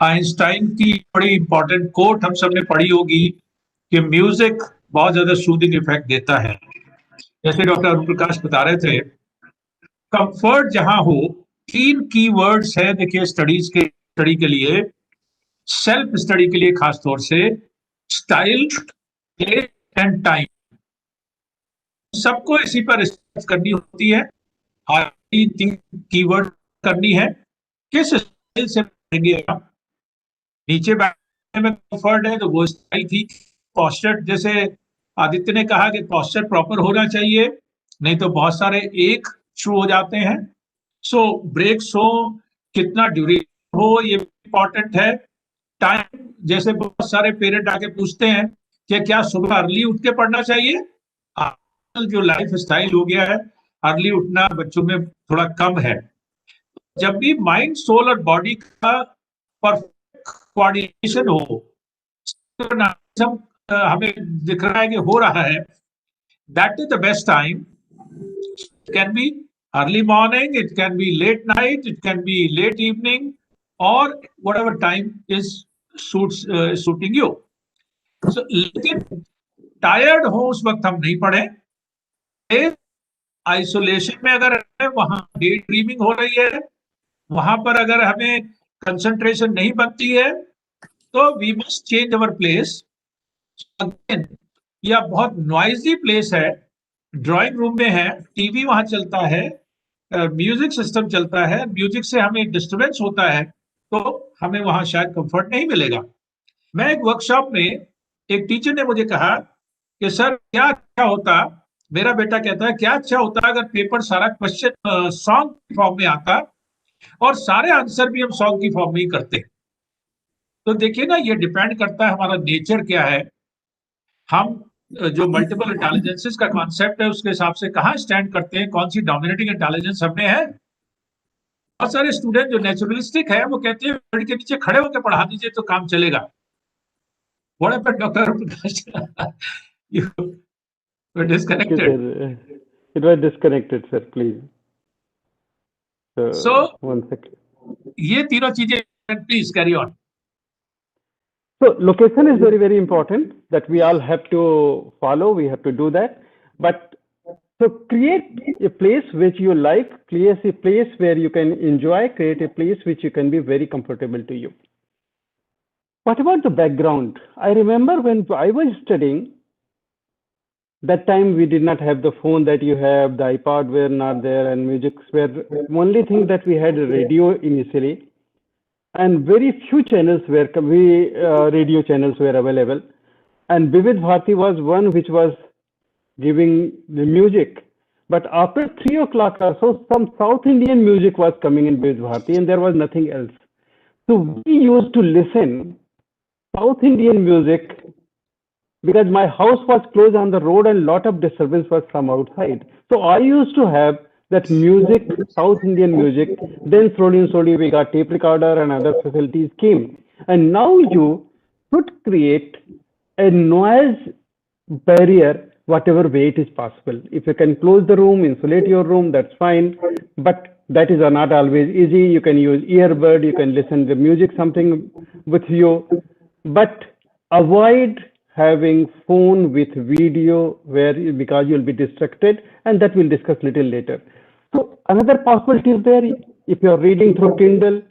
Einstein की बड़ी important coat हम सब ने पढ़ी होगी कि म्यूजिक बहुत ज्यादा सूदिंग इफेक्ट देता है. जैसे डॉक्टर अरुण प्रकाश बता रहे थे, कंफर्ट जहां हो, 3 कीवर्ड्स है देखिए स्टडी के लिए, सेल्फ स्टडी के लिए खास तौर से, स्टाइल, प्लेस एंड टाइम. सबको इसी पर रिसर्च करनी होती है. 3 कीवर्ड करनी है. किस स्टाइल से पढ़ेंगे आप? नीचे बैठने में कंफर्ट है तो वो स्टाइल थी. पोस्चर, जैसे आदित्य ने कहा कि पोस्चर प्रॉपर होना चाहिए, नहीं तो बहुत सारे एक शुरू हो जाते हैं. सो ब्रेक्स हो, कितना ड्यूरेशन हो, ये इंपॉर्टेंट है. टाइम, जैसे बहुत सारे पेरेंट आके पूछते हैं कि क्या सुबह अर्ली उठ के पढ़ना चाहिए. आजकल जो लाइफ स्टाइल हो गया है, अर्ली उठना बच्चों में थोड़ा कम है. जब भी माइंड, सोल और बॉडी का परफेक्ट कोऑर्डिनेशन हो, हमें दिख रहा है कि हो रहा है, that is the best time. Can be early morning, it can be late night, it can be late evening, और whatever time is suiting you. लेकिन टायर्ड हो उस वक्त हम नहीं पढ़े. आइसोलेशन में अगर है, वहां डे ड्रीमिंग हो रही है, वहां पर अगर हमें कंसंट्रेशन नहीं बनती है, तो we must change our place. या बहुत नॉइजी प्लेस है, ड्राइंग रूम में है, टीवी वहां चलता है, म्यूजिक सिस्टम चलता है, म्यूजिक से हमें डिस्टर्बेंस होता है, तो हमें वहां शायद कंफर्ट नहीं मिलेगा. मैं एक वर्कशॉप में एक टीचर ने मुझे कहा कि सर क्या अच्छा होता, मेरा बेटा कहता है क्या अच्छा होता अगर पेपर सारा क्वेश्चन सॉन्ग की फॉर्म में आता और सारे आंसर भी हम सॉन्ग की फॉर्म में ही करते. तो देखिए ना, ये डिपेंड करता है हमारा नेचर क्या है. हम जो मल्टीपल इंटेलिजेंसेस का कॉन्सेप्ट है उसके हिसाब से कहाँ स्टैंड करते हैं, कौन सी डोमिनेटिंग इंटेलिजेंस हमें है. बहुत सारे स्टूडेंट जो नेचुरलिस्टिक है वो कहते हैं पेड़ के नीचे खड़े होकर पढ़ा दीजिए तो काम चलेगा. What happened, Dr. Prakash? You were disconnected. Sir, it was disconnected, sir. Please. So, 1 second. ये तीनों चीजें, please carry on. So location is very, very important that we all have to follow. We have to do that. But so create a place which you like, create a place where you can enjoy, create a place which you can be very comfortable to you. What about the background? I remember when I was studying, that time we did not have the phone that you have, the iPod were not there, and music were only thing that we had radio initially, and very few channels were radio channels were available, and Vivid Bharati was one which was giving the music. But after 3 o'clock or so, some South Indian music was coming in Vivid Bharati, and there was nothing else. So we used to listen South Indian music because my house was close on the road and lot of disturbance was from outside. So I used to have that music, South Indian music. Then slowly we got tape recorder and other facilities came. And now you should create a noise barrier whatever way it is possible. If you can close the room, insulate your room, that's fine. But that is not always easy. You can use earbud, you can listen to music, something with you. But avoid having phone with video because you'll be distracted, and that we'll discuss little later. So another possibility is there. If you're reading through Kindle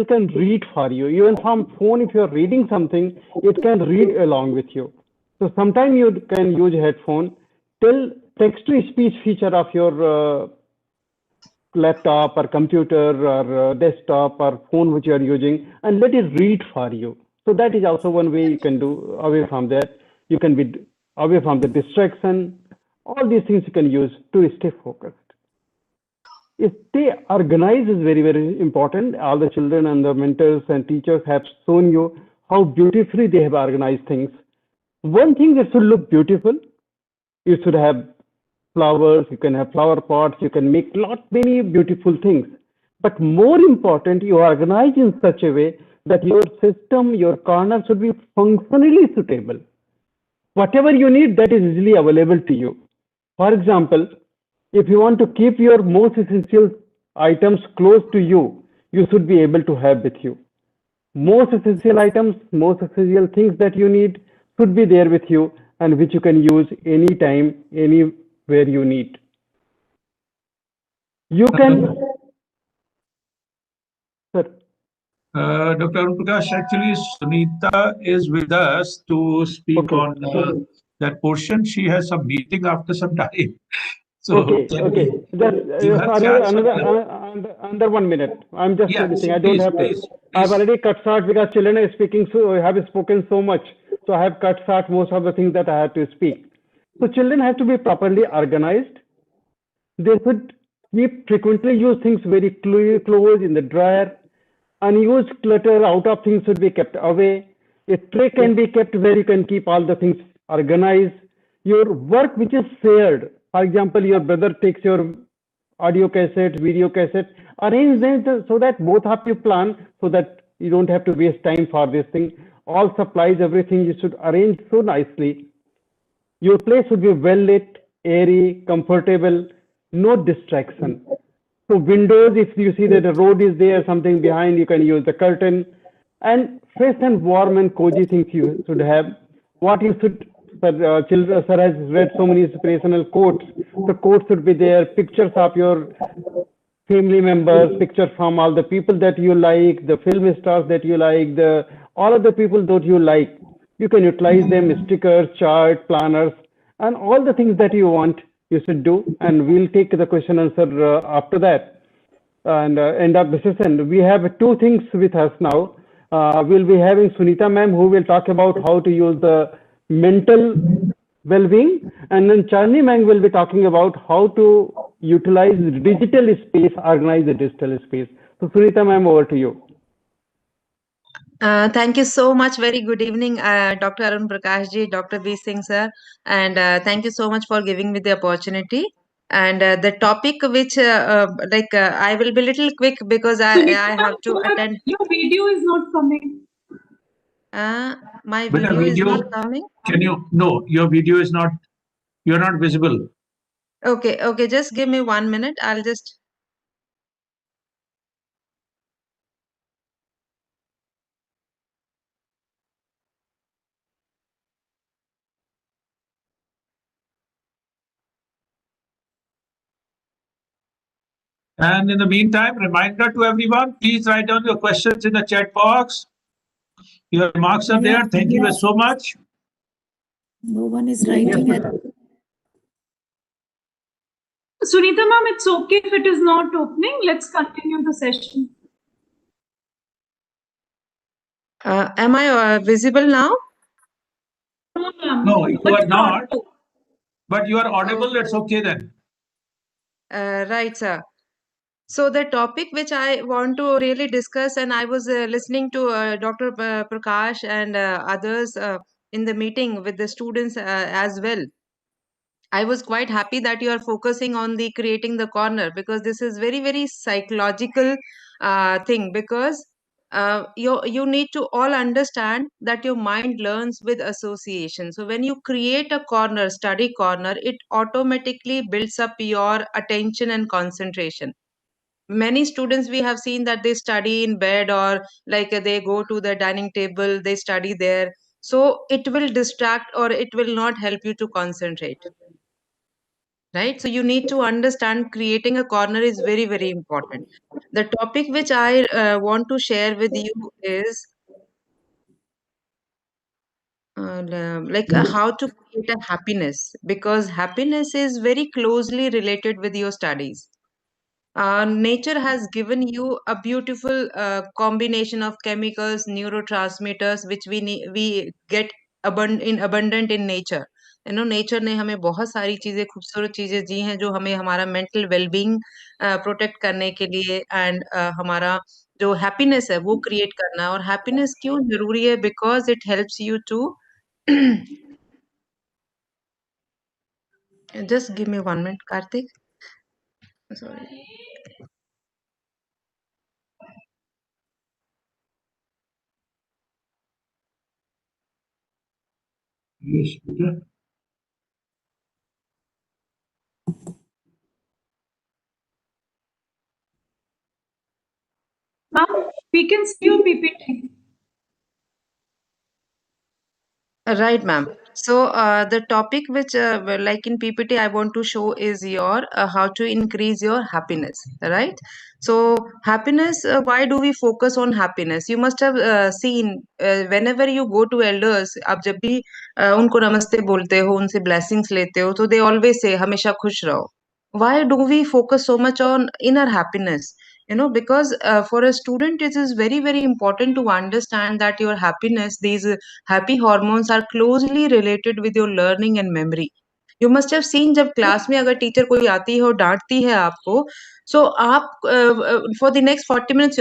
can read for you. Even from phone, if you're reading something, it can read along with you. So sometimes you can use headphone. Tell text-to-speech feature of your laptop or computer or desktop or phone which you are using, and let it read for you. So that is also one way you can do away from that. You can be away from the distraction. All these things you can use to stay focused. Stay organized is very, very important. All the children and the mentors and teachers have shown you how beautifully they have organized things. One thing that should look beautiful, you should have flowers, you can have flower pots, you can make many beautiful things. But more important, you organize in such a way that your system, your corner should be functionally suitable. Whatever you need, that is easily available to you. For example, if you want to keep your most essential items close to you, you should be able to have with you. Most essential items, most essential things that you need should be there with you and which you can use anytime, anywhere you need. You can, sir. Dr. Arun Prakash, actually Sunita is with us to speak on that portion. She has some meeting after some time. So okay. Under 1 minute. I'm just editing. I don't have to. I've already cut short because children are speaking, so I have spoken so much. So I have cut short most of the things that I have to speak. So children have to be properly organized. They should keep frequently use things very close in the drawer. Unused clutter out of things should be kept away. A tray can be kept where you can keep all the things organized. Your work which is shared, for example, your brother takes your audio cassette, video cassette, arrange them so that both of you plan so that you don't have to waste time for this thing. All supplies, everything you should arrange so nicely. Your place should be well lit, airy, comfortable, no distraction. So windows, if you see that the road is there, something behind, you can use the curtain. And fresh and warm and cozy things you should have. What you should, children, sir has read so many inspirational quotes. The quotes should be there, pictures of your family members, pictures from all the people that you like, the film stars that you like, all of the people that you like. You can utilize them, stickers, chart, planners, and all the things that you want. You should do, and we'll take the question answer after that and end up the session. We have two things with us now. We'll be having Sunita ma'am who will talk about how to use the mental well-being, and then Charni ma'am will be talking about how to utilize digital space, organize the digital space. So Sunita ma'am, over to you. Thank you so much. Very good evening, Dr. Arun Prakash ji, Dr. B. Singh sir, and thank you so much for giving me the opportunity. And the topic which I will be little quick because I have to attend. Your video is not coming. My But video is not coming. Can you? No, your video is not. You're not visible. Okay. Just give me 1 minute. I'll just. And in the meantime, reminder to everyone, please write down your questions in the chat box. Your remarks are there. Thank you so much. No one is writing it. Sunita ma'am, it's okay if it is not opening. Let's continue the session. Am I visible now? No, ma'am. No, you are not. But you are audible. It's okay then. Right, sir. So the topic which I want to really discuss, and I was listening to Dr. Prakash and others in the meeting with the students as well. I was quite happy that you are focusing on the creating the corner, because this is very, very psychological thing, because you need to all understand that your mind learns with association. So when you create a corner, study corner, it automatically builds up your attention and concentration. Many students we have seen that they study in bed, or they go to the dining table, they study there. So it will distract, or it will not help you to concentrate. Right? So you need to understand creating a corner is very, very important. The topic which I want to share with you is how to create a happiness, because happiness is very closely related with your studies. Nature has given you a beautiful combination of chemicals, neurotransmitters, which we get abundant in nature. Nature ने हमें बहुत सारी चीजें, खूबसूरत चीजें दी हैं जो हमें हमारा मेंटल वेलबींग प्रोटेक्ट करने के लिए, एंड हमारा जो हैप्पीनेस है वो क्रिएट करना है। और हैप्पीनेस क्यों जरूरी है? Because it helps you to just give me 1 minute, Karthik. Sorry. Yes, Peter. Ma'am, we can see your PPT. Right, ma'am. So the topic which, like in PPT, I want to show is your how to increase your happiness. Right. So happiness. Why do we focus on happiness? You must have seen whenever you go to elders, आप जब भी उनको नमस्ते बोलते हो, उनसे blessings लेते हो, तो they always say हमेशा खुश रहो. Why do we focus so much on inner happiness? Because for a student, it is very, very important to understand that your happiness, these happy hormones are closely related with your learning and memory. You must have seen जब class में अगर teacher कोई आती है और डांटती है आपको, so आप for the next 40 minutes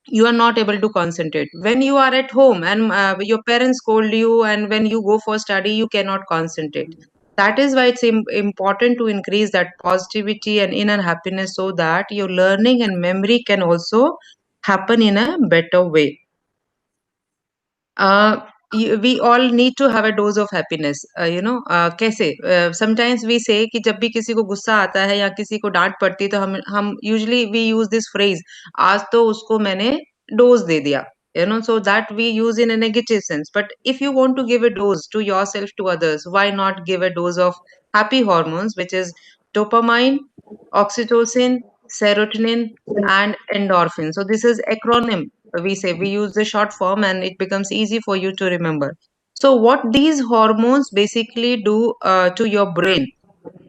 you are not able to concentrate. When you are at home and your parents scold you, and when you go for study, you cannot concentrate. That is why it's important to increase that positivity and inner happiness, so that your learning and memory can also happen in a better way. We all need to have a dose of happiness. कैसे? Sometimes we say कि जब भी किसी को गुस्सा आता है या किसी को डांट पड़ती है, तो हम usually we use this phrase, आज तो उसको मैंने डोज दे दिया. So that we use in a negative sense. But if you want to give a dose to yourself, to others, why not give a dose of happy hormones, which is dopamine, oxytocin, serotonin, and endorphin. So this is acronym. We use the short form, and it becomes easy for you to remember. So what these hormones basically do to your brain,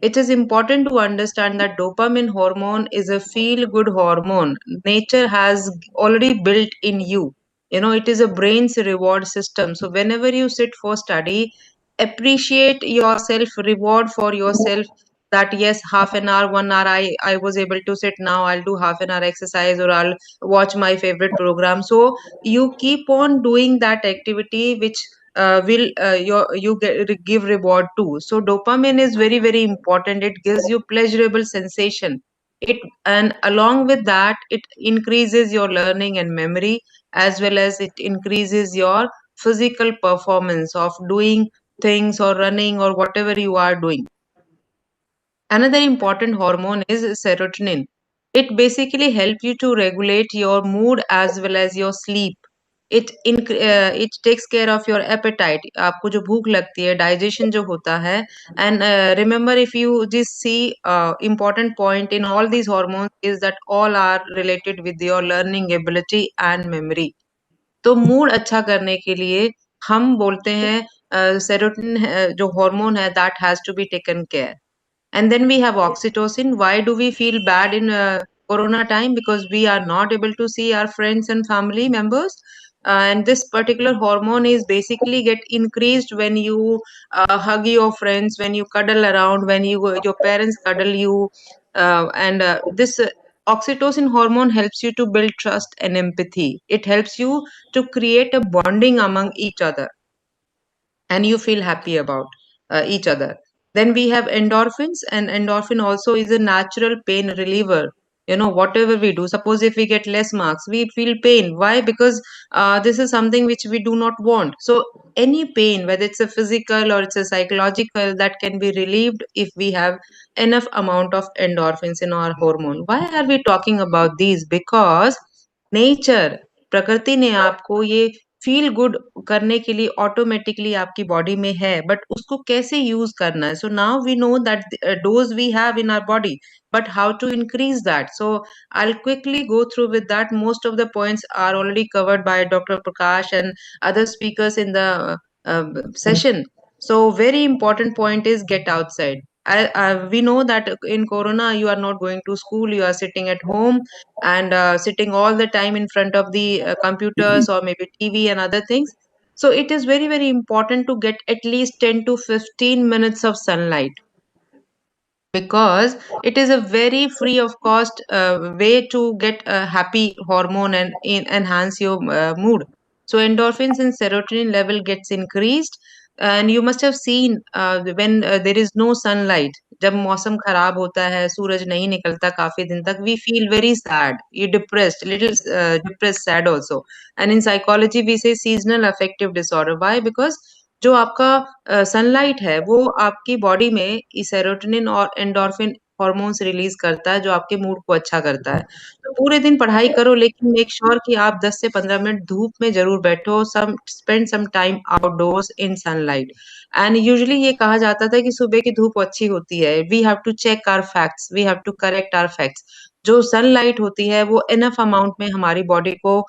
it is important to understand that dopamine hormone is a feel good hormone nature has already built in you. It is a brain's reward system. So whenever you sit for study, appreciate yourself, reward for yourself, that yes, half an hour, 1 hour, I was able to sit. Now I'll do half an hour exercise, or I'll watch my favorite program. So you keep on doing that activity which give reward too. So dopamine is very, very important. It gives you pleasurable sensation. And along with that, it increases your learning and memory, as well as it increases your physical performance of doing things or running or whatever you are doing. Another important hormone is serotonin. It basically helps you to regulate your mood as well as your sleep. It takes care of your appetite. आपको जो भूख लगती है, digestion जो होता है, and remember, if you just see important point in all these hormones is that all are related with your learning ability and memory. तो mood अच्छा करने के लिए हम बोलते हैं सेरोटोनिन जो हार्मोन है that has to be taken care. And then we have oxytocin. Why do we feel bad in corona time? Because we are not able to see our friends and family members. And this particular hormone is basically get increased when you hug your friends, when you cuddle around, when your parents cuddle you. This oxytocin hormone helps you to build trust and empathy. It helps you to create a bonding among each other, and you feel happy about each other. Then we have endorphins, and endorphin also is a natural pain reliever. You know, whatever we do, suppose if we get less marks, we feel pain. Why? Because this is something which we do not want. So any pain, whether it's a physical or it's a psychological, that can be relieved if we have enough amount of endorphins in our hormone. Why are we talking about these? Because nature, प्रकृति ने आपको ये feel good करने के लिए automatically आपकी body में है, बट उसको कैसे यूज करना है. So now we know that those we have in our body, but how to increase that. So I'll quickly go through with that. Most of the points are already covered by Dr. Prakash and other speakers in the session. So very important point is get outside. We know that in corona you are not going to school, you are sitting at home and sitting all the time in front of the computers or maybe TV and other things. So it is very, very important to get at least 10 to 15 minutes of sunlight, because it is a very free of cost way to get a happy hormone and enhance your mood. So endorphins and serotonin level gets increased, and you must have seen when there is no sunlight, जब मौसम खराब होता है, सूरज नहीं निकलता काफी दिन तक, we feel very sad, you depressed, little depressed, sad also. And in psychology we say seasonal affective disorder. Why? Because जो आपका सनलाइट है वो आपकी बॉडी में सेरोटोनिन और एंडोर्फिन हॉर्मोन्स रिलीज करता है, जो आपके मूड को अच्छा करता है. तो पूरे दिन पढ़ाई करो, लेकिन मेक श्योर कि आप 10 से 15 मिनट धूप में जरूर बैठो. Spend some time outdoors in sunlight. And usually ये कहा जाता था कि सुबह की धूप अच्छी होती है. We have to check our facts, we have to correct our facts. जो सनलाइट होती है वो इनफ अमाउंट में हमारी बॉडी को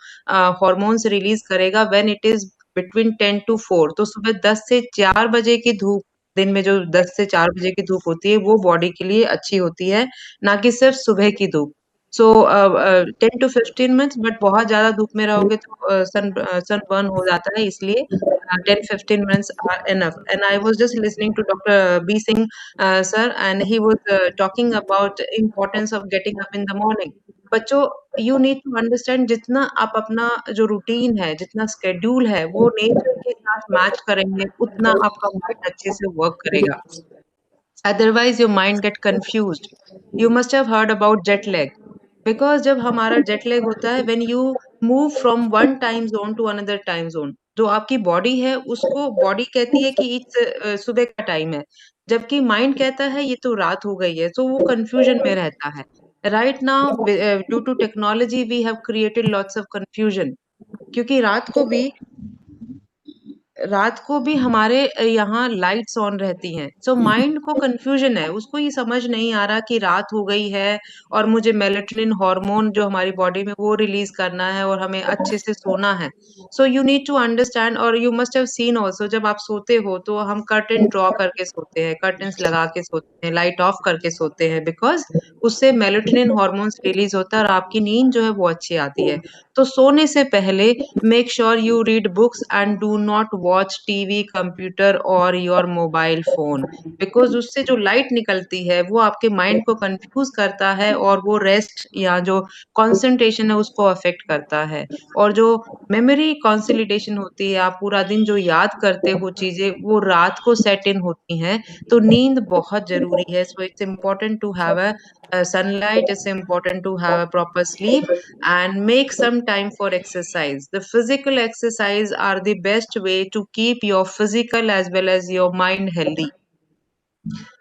हॉर्मोन्स रिलीज करेगा when it is between 10 to 4. तो सुबह 10 से 4 बजे की धूप, दिन में जो 10 से 4 बजे की धूप होती है वो बॉडी के लिए अच्छी होती है, ना कि सिर्फ सुबह की धूप. सो 10 to 15 मिनट्स, बट बहुत ज्यादा धूप में रहोगे तो सन बर्न हो जाता है, इसलिए 10-15 minutes are enough. And I was just listening to Dr. B. Singh sir, and he was talking about importance of getting up in the morning. बच्चों, यू नीड टू अंडरस्टैंड, जितना आप अपना जो रूटीन है, जितना स्केड्यूल है, वो nature के साथ मैच करेंगे, उतना आपका माइंड अच्छे से वर्क करेगा. Otherwise your mind get confused. You must have heard about jet lag, because जब हमारा jet lag होता है, when you move from one time zone to another time zone, जो आपकी बॉडी है उसको बॉडी कहती है कि सुबह का टाइम है, जबकि माइंड कहता है ये तो रात हो गई है, तो वो कंफ्यूजन में रहता है. Right now due to technology we have created lots of confusion, क्योंकि रात को भी हमारे यहाँ लाइट्स ऑन रहती हैं. सो माइंड को कंफ्यूजन है, उसको ये समझ नहीं आ रहा कि रात हो गई है और मुझे मेलेटोनिन हार्मोन जो हमारी बॉडी में वो रिलीज करना है और हमें अच्छे से सोना है. So you need to understand, और you must have seen also, जब आप सोते हो तो हम कर्टन ड्रॉ करके सोते हैं, कर्टन्स लगा के सोते हैं, लाइट ऑफ करके सोते हैं, बिकॉज उससे मेलेटोनिन हार्मोन्स रिलीज होता है और आपकी नींद जो है वो अच्छी आती है. तो सोने से पहले make sure you read books and do not watch TV, computer or your mobile phone, because उससे जो लाइट निकलती है वो आपके माइंड को कंफ्यूज करता है और वो रेस्ट या जो कंसंट्रेशन है उसको अफेक्ट करता है। और जो मेमोरी कंसोलिडेशन होती है, आप पूरा दिन जो याद करते हो चीजें वो रात को सेट इन होती हैं, तो नींद बहुत जरूरी है। So it's important to have a sunlight, it's important to have a proper sleep and make some time for exercise. The physical exercise are the best way to keep your physical as well as your mind healthy.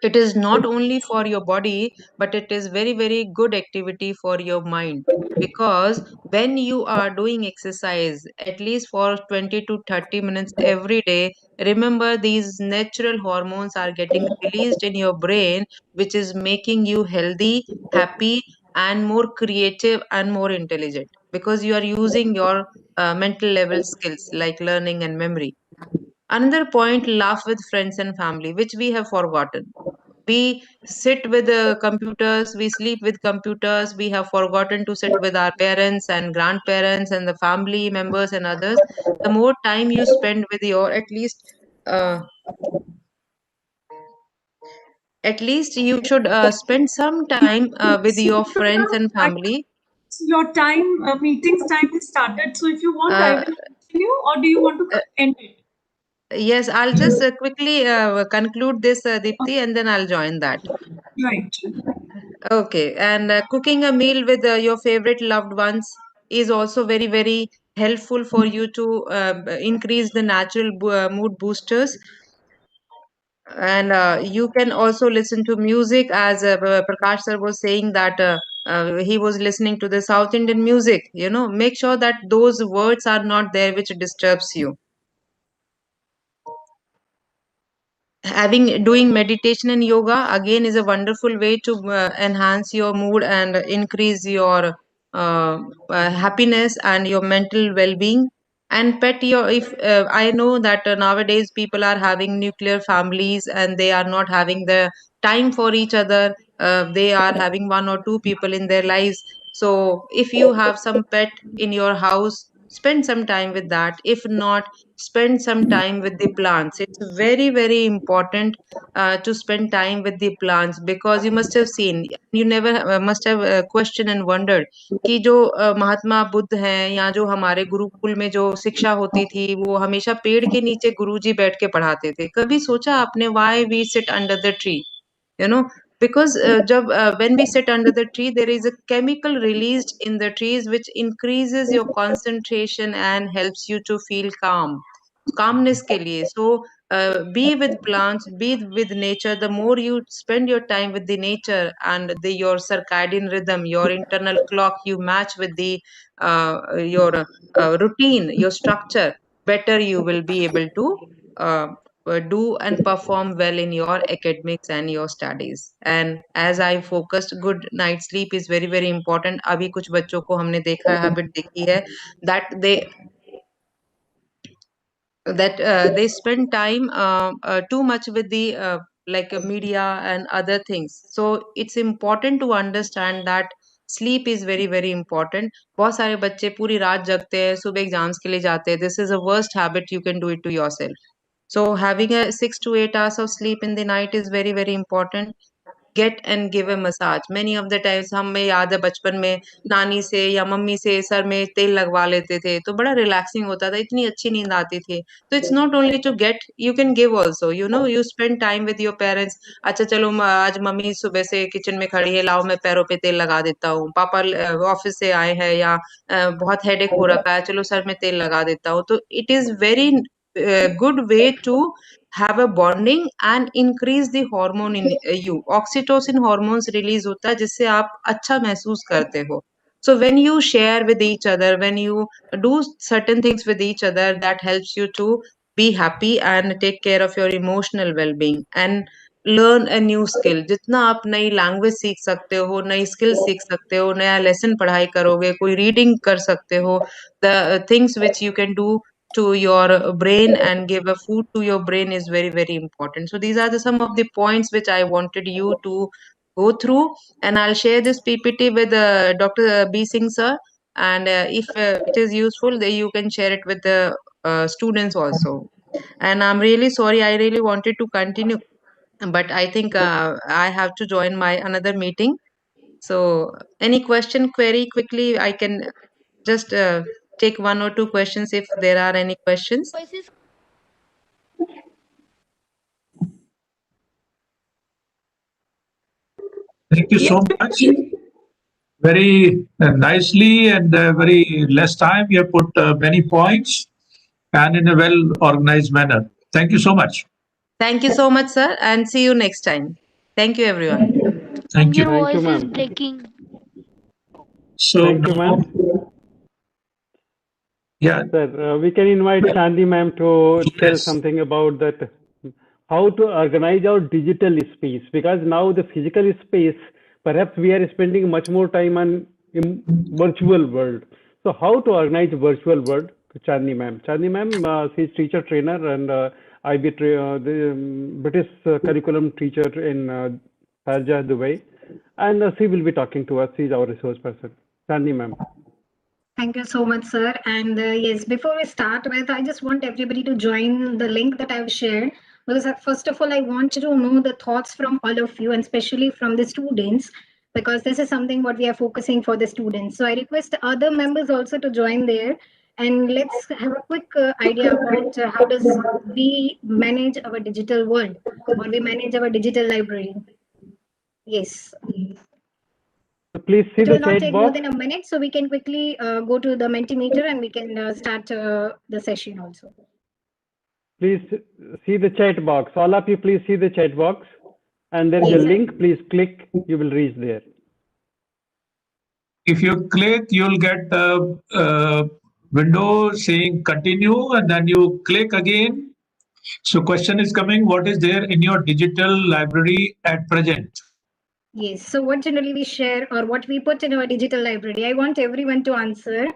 It is not only for your body, but it is very, very good activity for your mind. Because when you are doing exercise at least for 20 to 30 minutes every day, remember these natural hormones are getting released in your brain, which is making you healthy, happy, and more creative and more intelligent, because you are using your mental level skills like learning and memory. Another point, laugh with friends and family, which we have forgotten. We sit with computers, we sleep with computers, we have forgotten to sit with our parents and grandparents and the family members and others. The more time you spend with your, uh, at least you should spend some time with So, your friends and family. your time, meeting's time is started. So if you want, I Uh, will continue, or do you want to end it? yes, I'll just quickly conclude this, Deepthi, and then I'll join that. Right. Okay, and cooking a meal with your favorite loved ones is also very, very helpful for you to increase the natural mood boosters. And you can also listen to music, as Prakash sir was saying that he was listening to the South Indian music. You know, make sure that those words are not there which disturbs you. Doing meditation and yoga again is a wonderful way to enhance your mood and increase your happiness and your mental well-being. And pet your, if I know that nowadays people are having nuclear families and they are not having the time for each other, they are having one or two people in their lives. So if you have some pet in your house, spend some time with that. If not, spend some time with the plants. It's very, very important to spend time with the plants, because you must have seen, you never must have questioned and wondered कि जो महात्मा बुद्ध हैं या जो हमारे गुरुकुल में जो शिक्षा होती थी वो हमेशा पेड़ के नीचे गुरुजी बैठ के पढ़ाते थे। कभी सोचा आपने why we sit under the tree? You know, because जब when we sit under the tree, there is a chemical released in the trees which increases your concentration and helps you to feel calmness के लिए. So be with plants, be with nature. The more you spend your time with the nature and your circadian rhythm, your internal clock, you match with the your routine, your structure, better you will be able to do and perform well in your academics and your studies. And as I focused, good night sleep is very, very important. अभी कुछ बच्चों को हमने देखा है, habit देखी है, that they spend time too much with the like media and other things. So it's important to understand that sleep is very, very important. बहुत सारे बच्चे पूरी रात जगते हैं, सुबह एग्जाम्स के लिए जाते हैं. This is a worst habit. You can do it to yourself. So having a 6 to 8 hours of sleep in the night is very, very important. Get and give a massage. Many of the times हमें याद है बचपन में नानी से या mummy से sir में तेल लगवा लेते थे, तो बड़ा रिलैक्सिंग होता था, इतनी अच्छी नींद आती थी. तो it's not only to get, you can give also, you know, you spend time with your parents. अच्छा चलो आज मम्मी सुबह से किचन में खड़ी है, लाओ मैं पैरों पे तेल लगा देता हूँ. पापा ऑफिस से आए हैं या बहुत हेडेक हो रखा है, चलो सर में तेल लगा देता हूँ. तो it is very good way to have a bonding and increase the hormone in you. Oxytocin hormones release होता है जिससे आप अच्छा महसूस करते हो. So when you share with each other, when you do certain things with each other, that helps you to be happy and take care of your emotional well-being and learn a new skill. जितना आप नई language सीख सकते हो, नई skill सीख सकते हो, नया लेसन पढ़ाई करोगे, कोई रीडिंग कर सकते हो, the things which you can do to your brain and give a food to your brain is very, very important. So these are some of the points which I wanted you to go through, and I'll share this PPT with Dr. B Singh sir, and if it is useful, then you can share it with the students also. And I'm really sorry. I really wanted to continue, but I think I have to join my another meeting. So, any question, query quickly? I can just take one or two questions if there are any questions. Thank you so much. Very nicely and very less time. You have put many points and in a well organized manner. Thank you so much. Thank you so much, sir, and see you next time. Thank you, everyone. Thank you. Thank you, ma'am. breaking. So Thank you, ma'am. yeah, Sir, we can invite Chandni ma'am to tell Yes. something about that, how to organize our digital space, because now the physical space, perhaps we are spending much more time on in virtual world. So how to organize virtual world? Chandni ma'am. Chandni ma'am, she's teacher trainer and the British curriculum teacher in Sharjah, Dubai, and she will be talking to us. She's our resource person. Chandni ma'am. Thank you so much, sir. And yes, before we start with, I just want everybody to join the link that I've shared. Because first of all, I want to know the thoughts from all of you, and especially from the students, because this is something what we are focusing for the students. So I request other members also to join there. And let's have a quick idea about how does we manage our digital world or we manage our digital library. Yes. Please see It the will not chat take more box. than a minute, so we can quickly go to the Mentimeter and we can start the session also. Please see the chat box. All of you, please see the chat box. And there is a Yes. link. Please click. You will reach there. If you click, you'll get a window saying continue, and then you click again. So question is coming, what is there in your digital library at present? Yes. So what generally we share or what we put in our digital library, I want everyone to answer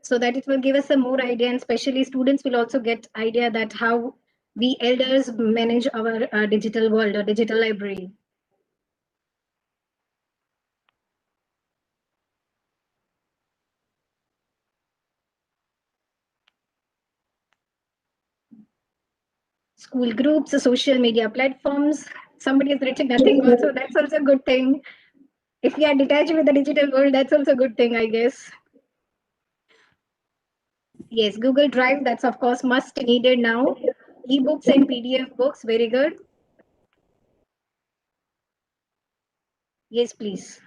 so that it will give us a more idea, and especially students will also get idea that how we elders manage our digital world or digital library. School groups, social media platforms. Somebody has written nothing also. That's also a good thing. If we are detached with the digital world, that's also a good thing, I guess. Yes, Google Drive, that's of course must needed now. Ebooks and PDF books, very good. Yes, please.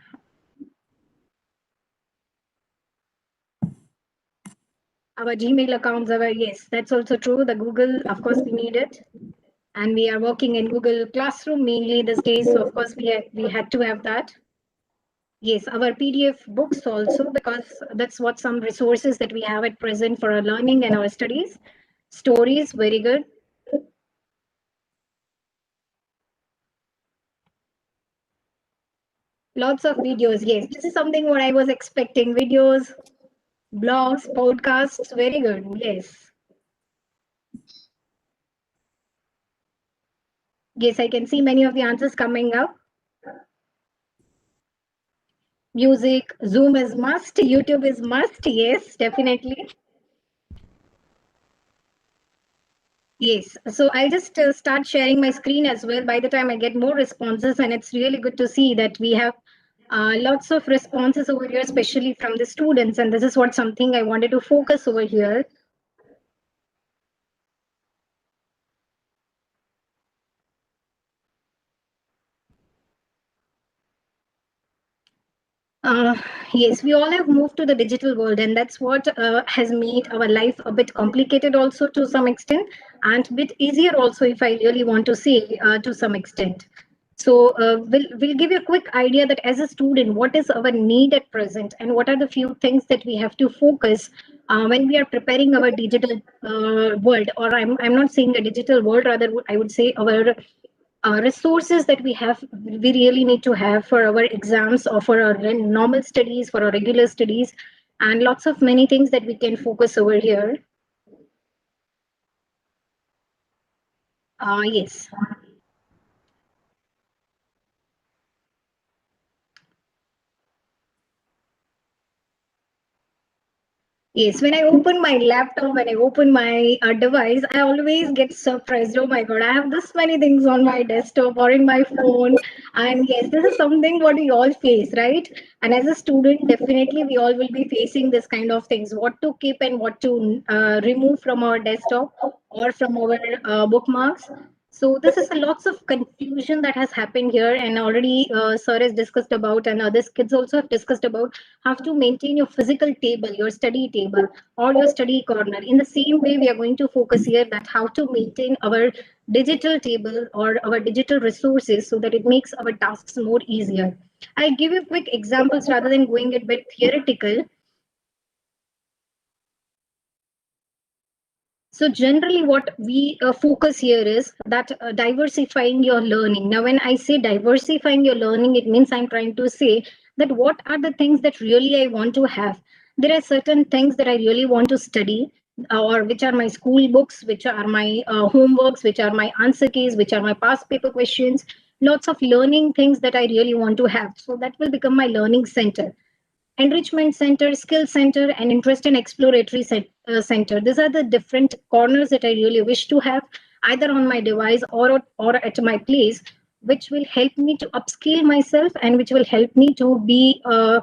Our Gmail accounts, yes, that's also true. The Google, of course, we need it. And we are working in Google Classroom mainly these days. So of course, we had to have that. Yes, our PDF books also, because that's what some resources that we have at present for our learning and our studies. Stories, very good. Lots of videos. Yes, this is something what I was expecting. Videos, blogs, podcasts, very good. Yes. Yes, I can see many of the answers coming up. Music, Zoom is must, YouTube is must. Yes, definitely. Yes, so I'll just start sharing my screen as well. By the time I get more responses, and it's really good to see that we have lots of responses over here, especially from the students. And this is what something I wanted to focus over here. Yes, we all have moved to the digital world, and that's what has made our life a bit complicated also to some extent, and a bit easier also, if I really want to say, to some extent. So we'll give you a quick idea that as a student, what is our need at present, and what are the few things that we have to focus when we are preparing our digital world, or I'm not saying a digital world, rather I would say our resources that we really need to have for our exams or for our normal studies, for our regular studies, and lots of many things that we can focus over here. Yes. Yes, when I open my laptop, when I open my device, I always get surprised. Oh my God, I have this many things on my desktop or in my phone. And yes, this is something what we all face, right? And as a student, definitely we all will be facing this kind of things, what to keep and what to remove from our desktop or from our bookmarks. So this is a lots of confusion that has happened here, and already sir has discussed about, and others kids also have discussed about how to maintain your physical table, your study table, or your study corner. In the same way, we are going to focus here that how to maintain our digital table or our digital resources so that it makes our tasks more easier. I'll give you quick examples rather than going a bit theoretical. So generally what we focus here is that diversifying your learning. Now, when I say diversifying your learning, it means I'm trying to say that what are the things that really I want to have. There are certain things that I really want to study, or which are my school books, which are my homeworks, which are my answer keys, which are my past paper questions, lots of learning things that I really want to have. So that will become my learning center. Enrichment center, skill center, and interest and exploratory center. These are the different corners that I really wish to have either on my device or at my place, which will help me to upskill myself and which will help me to be uh,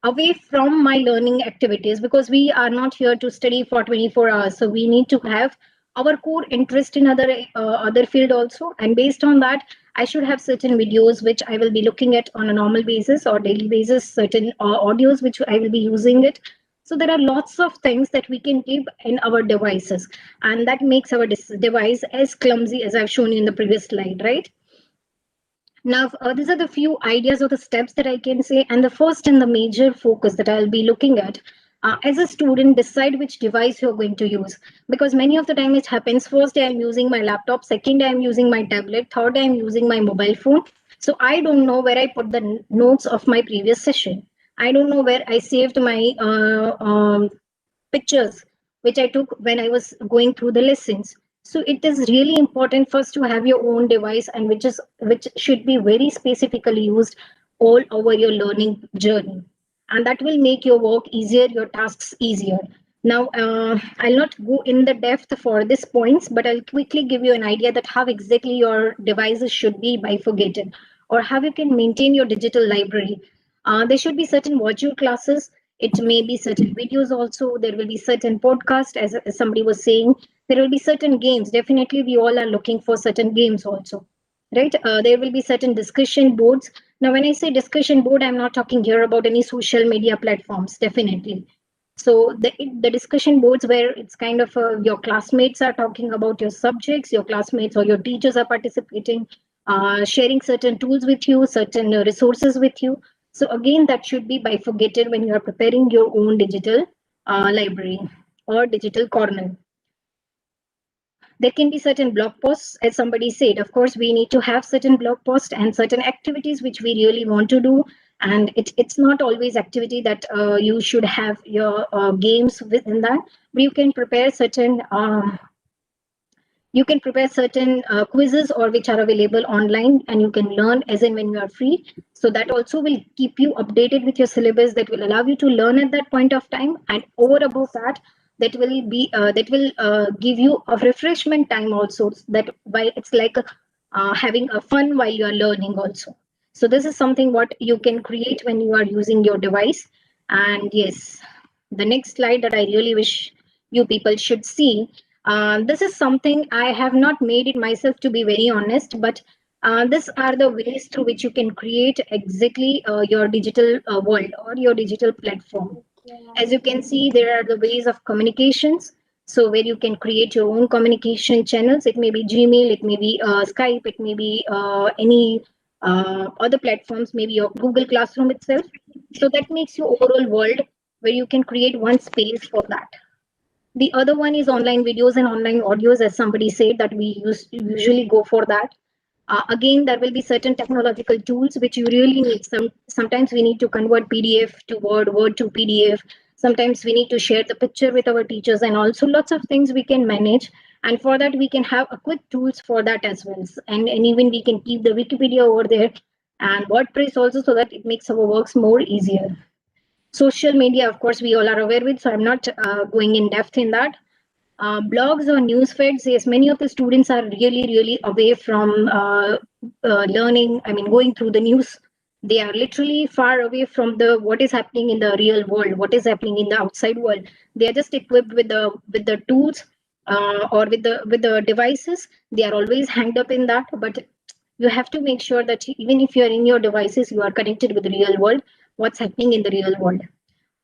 away from my learning activities, because we are not here to study for 24 hours. So we need to have our core interest in other field also, and based on that I should have certain videos which I will be looking at on a normal basis or daily basis, certain audios which I will be using it. So there are lots of things that we can keep in our devices, and that makes our device as clumsy as I've shown you in the previous slide, right? Now, these are the few ideas or the steps that I can say. And the first and the major focus that I'll be looking at as a student, decide which device you're going to use. Because many of the time it happens, first day I'm using my laptop, second day I'm using my tablet, third day I'm using my mobile phone. So I don't know where I put the notes of my previous session. I don't know where I saved my pictures which I took when I was going through the lessons. So it is really important first to have your own device, and which should be very specifically used all over your learning journey, and that will make your work easier, your tasks easier. Now, I'll not go in the depth for these points, but I'll quickly give you an idea that how exactly your devices should be bifurcated, or how you can maintain your digital library. There should be certain virtual classes. It may be certain videos also. There will be certain podcast, as somebody was saying. There will be certain games. Definitely, we all are looking for certain games also, right? There will be certain discussion boards. Now, when I say discussion board, I'm not talking here about any social media platforms, definitely. So the discussion boards where it's kind of your classmates are talking about your subjects, your classmates or your teachers are participating, sharing certain tools with you, certain resources with you. So again, that should be bifurcated when you are preparing your own digital library or digital corner. There can be certain blog posts, as somebody said. Of course, we need to have certain blog posts and certain activities which we really want to do. And it's not always activity that you should have your games within that, but you can prepare certain quizzes or which are available online, and you can learn as and when you are free. So that also will keep you updated with your syllabus, that will allow you to learn at that point of time. And over above that, that will give you a refreshment time also, that while it's like having a fun while you are learning also. So this is something what you can create when you are using your device. And yes, the next slide that I really wish you people should see. This is something I have not made it myself, to be very honest, but these are the ways through which you can create exactly your digital world or your digital platform. As you can see, there are the ways of communications. So where you can create your own communication channels. It may be Gmail, it may be Skype, it may be any other platforms, maybe your Google Classroom itself. So that makes your overall world where you can create one space for that. The other one is online videos and online audios, as somebody said, that we usually go for that. Again, there will be certain technological tools which you really need. Sometimes we need to convert PDF to Word, Word to PDF. Sometimes we need to share the picture with our teachers, and also lots of things we can manage. And for that, we can have a quick tools for that as well. And even we can keep the Wikipedia over there and WordPress also, so that it makes our works more easier. Social media, of course, we all are aware with, so I'm not going in depth in that. Blogs or news feeds, yes, many of the students are really away from learning, I mean, going through the news. They are literally far away from what is happening in the real world, what is happening in the outside world. They are just equipped with the tools or with the devices. They are always hanged up in that, but you have to make sure that even if you are in your devices, you are connected with the real world, what's happening in the real world.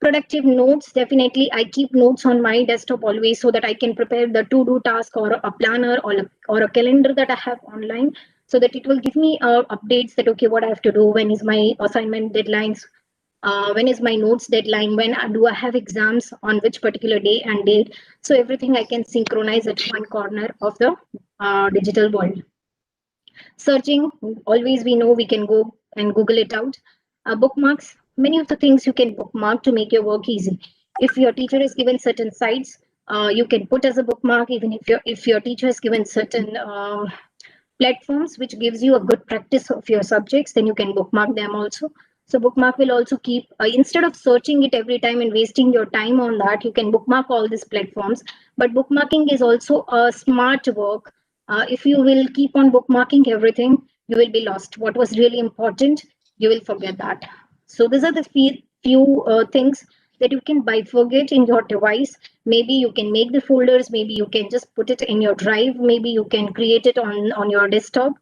Productive notes, definitely I keep notes on my desktop always, so that I can prepare the to-do task or a planner or a calendar that I have online, so that it will give me updates that, okay, what I have to do, when is my assignment deadlines, when is my notes deadline, when do I have exams, on which particular day and date. So everything I can synchronize at one corner of the digital world. Searching, always we know we can go and Google it out. Bookmarks, many of the things you can bookmark to make your work easy. If your teacher has given certain sites, you can put as a bookmark. Even if your teacher has given certain platforms which gives you a good practice of your subjects, then you can bookmark them also. So bookmark will also keep, instead of searching it every time and wasting your time on that, you can bookmark all these platforms. But bookmarking is also a smart work. If you will keep on bookmarking everything, you will be lost. What was really important, you will forget that. So these are the few things that you can bifurcate in your device. Maybe you can make the folders, maybe you can just put it in your drive, maybe you can create it on your desktop,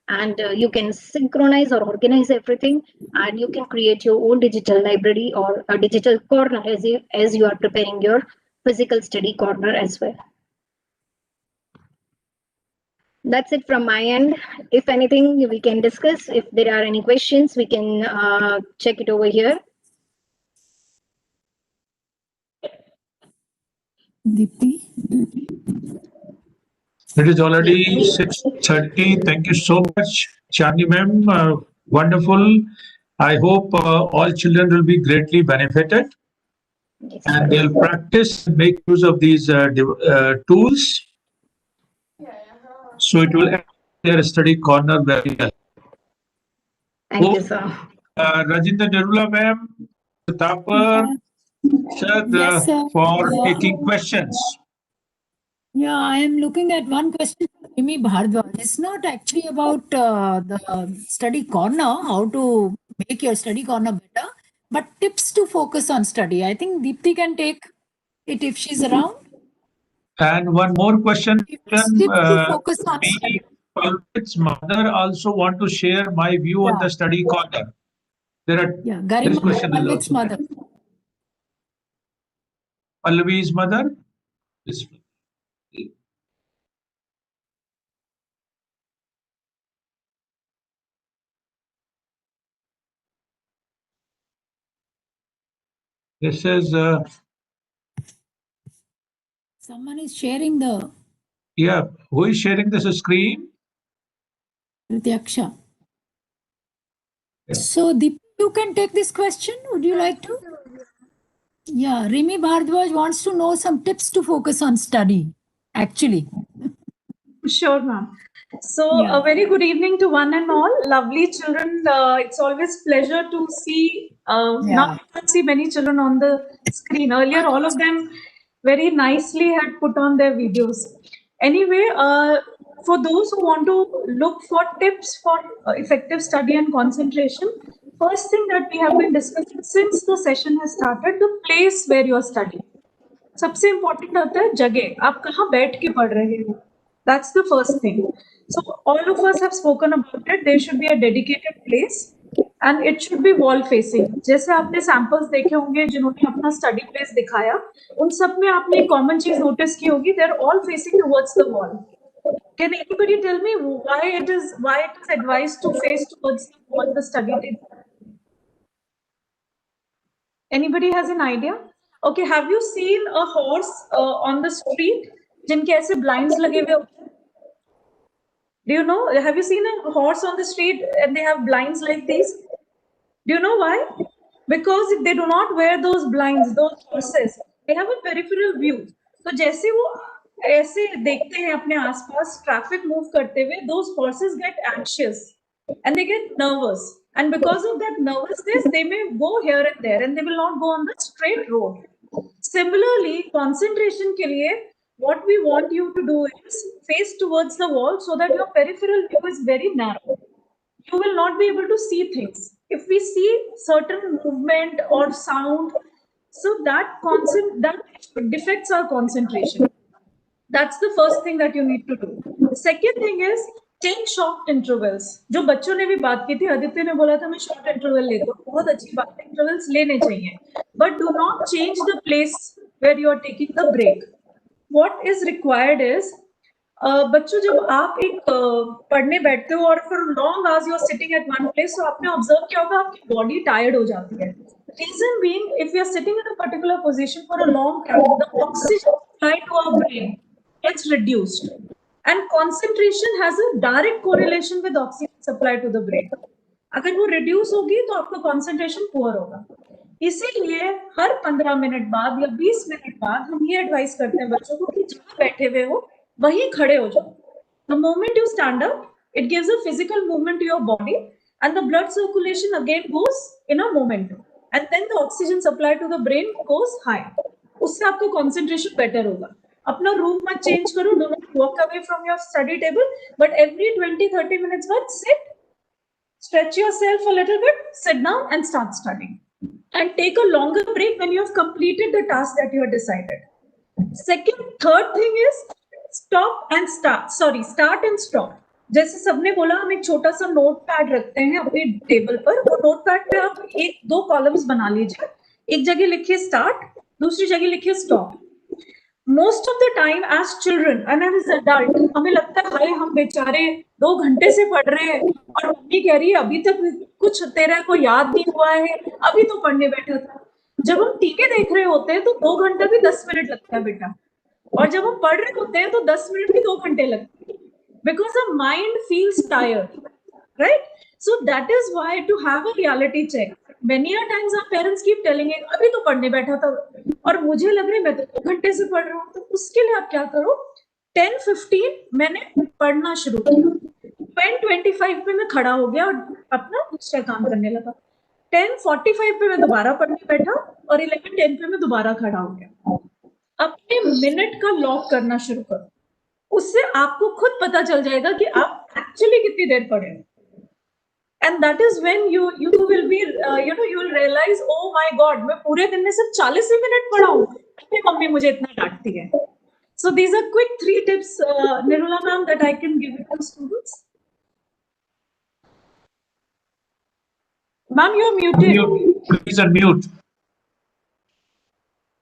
and you can synchronize or organize everything, and you can create your own digital library or a digital corner as you are preparing your physical study corner as well. That's it from my end. If anything, we can discuss. If there are any questions, we can check it over here. Deepti? It is already 6:30. Thank you so much, Chandni ma'am. Wonderful. I hope all children will be greatly benefited, and they'll practice and make use of these tools. So it will help their study corner very well. Thank you, sir. Rajendra Narula ma'am, Tapar, sir, Yes, sir. for taking questions. Yeah, I am looking at one question from Rimi Bhardwaj. It's not actually about the study corner, how to make your study corner better, but tips to focus on study. I think Deepti can take it if she's around. And one more question. Tips to focus on Me, study. Palpit's mother also want to share my view on the study corner. Yeah, This question is Palpit's also mother. Pallavi's mother. This- This is Someone is sharing the yeah. Who is sharing this screen? Pratyaksha. So Deepti, you can take this question. Would you like to? Yeah, Rimi Bhardwaj wants to know some tips to focus on study, actually. Sure, ma'am. So a very good evening to one and all. Lovely children. It's always pleasure to see. Now I can see many children on the screen. Earlier, all of them very nicely had put on their videos. Anyway, for those who want to look for tips for effective study and concentration, first thing that we have been discussing since the session has started, the place where you are studying. सबसे important होता है जगह, आप कहाँ बैठ के पढ़ रहे हो. That's the first thing. So all of us have spoken about it. There should be a dedicated place and it should be wall facing. जैसे आपने samples देखे होंगे जिन्होंने अपना study place दिखाया, उन सब में आपने एक common चीज notice की होगी, they're all facing towards the wall. Can anybody tell me why it is advised to face towards the wall, the study table? Anybody has an idea? Okay, have you seen a horse on the street? जिनके ऐसे blinds लगे हुए होते हैं? Do you know? Have you seen a horse on the street and they have blinds like these? Do you know why? Because if they do not wear those blinds, those horses, they have a peripheral view. तो जैसे वो ऐसे देखते हैं अपने आसपास traffic move करते हुए, those horses get anxious and they get nervous. And because of that nervousness, they may go here and there and they will not go on the straight road. Similarly, concentration ke liye, what we want you to do is face towards the wall so that your peripheral view is very narrow. You will not be able to see things. If we see certain movement or sound, so that defects our concentration. That's the first thing that you need to do. The second thing is take short intervals. जो बच्चों ने भी बात की थी, आदित्य ने बोला था मैं short interval लेता हूँ, बहुत अच्छी बात है, intervals लेने चाहिए. But do not change the place where you are taking the break. What is required is बच्चों जब आप एक पढ़ने बैठते हो और for long hours you are sitting at one place, तो आपने observe किया होगा आपकी body tired हो जाती है. Reason being, if we are sitting in a particular position for a long time, the oxygen supply to our brain gets reduced, and concentration has a direct correlation with oxygen supply to the brain. अगर वो reduce होगी तो आपका concentration poor होगा. इसीलिए हर 15 minute बाद या 20 minute बाद हम ये एडवाइस करते हैं बच्चों को कि जहाँ बैठे हुए हो वहीं खड़े हो जाओ. The moment you stand up, it gives a physical movement to your body, and the blood circulation again goes in a momentum, and then the oxygen supply to the brain goes high. उससे आपका concentration better होगा. अपना room मत change करो, do not walk away from your study table, but every 20-30 minutes बाद sit, stretch yourself a little bit, sit down and start studying, and take a longer break when you have completed the task that you have decided. Third thing is stop and start. Start and stop. जैसे सबने बोला हम एक छोटा सा note pad रखते हैं अपने टेबल पर, वो नोट पैड पे आप 1-2 कॉलम्स बना लीजिए. एक जगह लिखिए स्टार्ट, दूसरी जगह लिखिए stop. Most of the time as children and as adult, हमें लगता है भाई हम बेचारे 2 घंटे से पढ़ रहे हैं और मम्मी कह रही है अभी तक कुछ तेरा को याद नहीं हुआ है, अभी तो पढ़ने बैठा था. जब हम टीके देख रहे होते हैं तो 2 घंटा भी 10 मिनट लगता है बेटा, और जब हम पढ़ रहे होते हैं तो 10 मिनट भी 2 घंटे लगते हैं, because the mind feels tired, right? So that is why to have a reality check. Many a times our parents keep telling it, अभी तो पढ़ने बैठा था और मुझे लग रहा है मैं तो 2 घंटे से पढ़ रहा हूँ. तो उसके लिए आप क्या करो, 10-15 मैंने पढ़ना शुरू किया, 10-25 पे मैं खड़ा हो गया और अपना दूसरा काम करने लगा, 10:45 पे मैं दोबारा पढ़ने बैठा और 11:10 पे मैं दोबारा खड़ा हो गया. अपने मिनट का लॉक करना शुरू करो, उससे आपको खुद पता चल जाएगा कि आप एक्चुअली कितनी देर पढ़े हो. And that is when you will be you will realize, oh my God, मैं पूरे दिन में सिर्फ 40 मिनट पढ़ा हूँ, अपनी मम्मी मुझे इतना डांटती है. So these are quick 3 tips, Nirula ma'am, that I can give it to students. Ma'am, you're muted. Please unmute.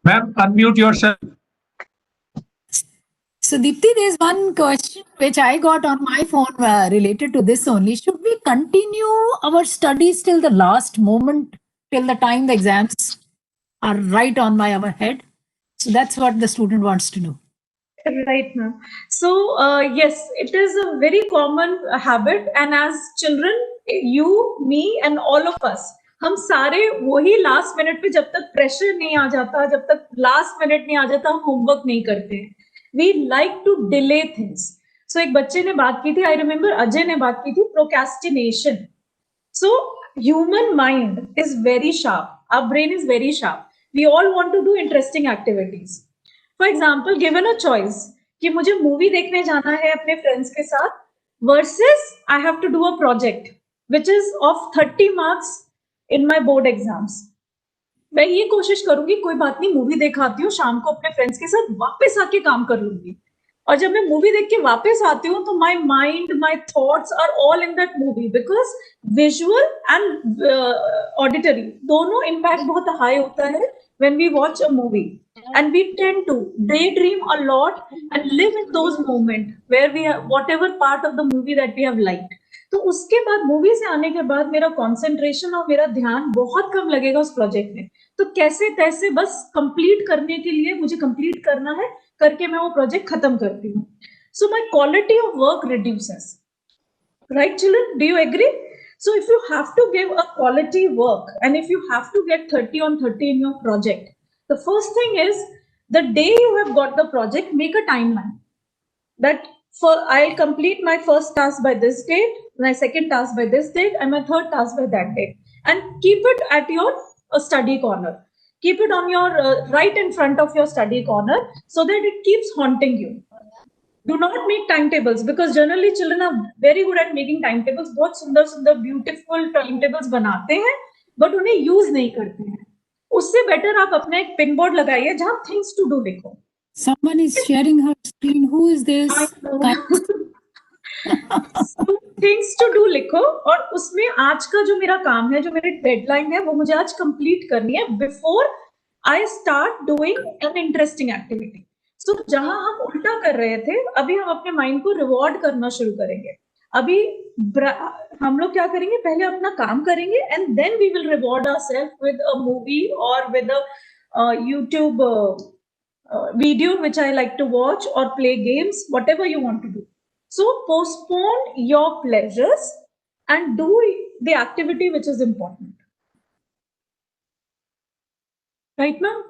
Ma'am, unmute yourself. So, Deepti, there's one question which I got on my phone related to this only. Should we continue our studies till the last moment, till the time the exams are right on our head? So, that's what the student wants to know. Right, ma'am. So, yes, it is a very common habit, and as children, you, me, and all of us, हम सारे वही last minute पे जब तक pressure नहीं आ जाता, जब तक लास्ट मिनट नहीं आ जाता, हम होमवर्क नहीं करते हैं. We like to delay things. So एक बच्चे ने बात की थी, I remember अजय ने बात की थी, procrastination. So human mind is very sharp. Our brain is very sharp. We all want to do interesting activities. For example, given a choice कि मुझे मूवी देखने जाना है अपने फ्रेंड्स के साथ versus I have to do a project which is of 30 marks in my board exams. मैं ये कोशिश करूंगी कोई बात नहीं, मूवी दिखाती हूँ शाम को अपने फ्रेंड्स के साथ, वापस आके काम कर लूंगी. और जब मैं मूवी देख के वापस आती हूँ तो my mind, my thoughts are all in that movie, because visual and auditory दोनों इम्पैक्ट बहुत हाई होता है when we watch a movie, and we tend to daydream a lot and live in those moments where we have whatever part of the movie that we have liked. तो उसके बाद movie से आने के बाद मेरा कंसंट्रेशन और मेरा ध्यान बहुत कम लगेगा उस प्रोजेक्ट में. तो कैसे तैसे बस कंप्लीट करने के लिए मुझे कंप्लीट करना है करके मैं वो प्रोजेक्ट खत्म करती हूँ. So my quality of work reduces. Right, children? Do you agree? So if you have to give a quality work and if you have to get 30 on 30 in your project, the first thing is the day you have got the project, make a timeline. That I'll complete my first task by this date, my second task by this date, and my third task by that date. And keep it at your study corner. Keep it on your right in front of your study corner so that it keeps haunting you. Do not make timetables because generally children are very good at making timetables. बहुत सुंदर सुंदर beautiful timetables बनाते हैं, but उन्हें use नहीं करते हैं. उससे better आप अपना एक pin board लगाइए जहाँ things to do लिखो. Someone is sharing her screen. Who is this? So, things to do लिखो और उसमें आज का जो मेरा काम है, जो मेरी डेडलाइन है, वो मुझे आज कंप्लीट करनी है before I start doing an interesting activity. So, जहां हम उल्टा कर रहे थे, अभी हम अपने माइंड को रिवॉर्ड करना शुरू करेंगे. अभी हम लोग क्या करेंगे? पहले अपना काम करेंगे and then we will reward ourselves with a movie or with a YouTube video which I like to watch or play games, whatever you want to do. So postpone your pleasures and do the activity which is important. Right, ma'am?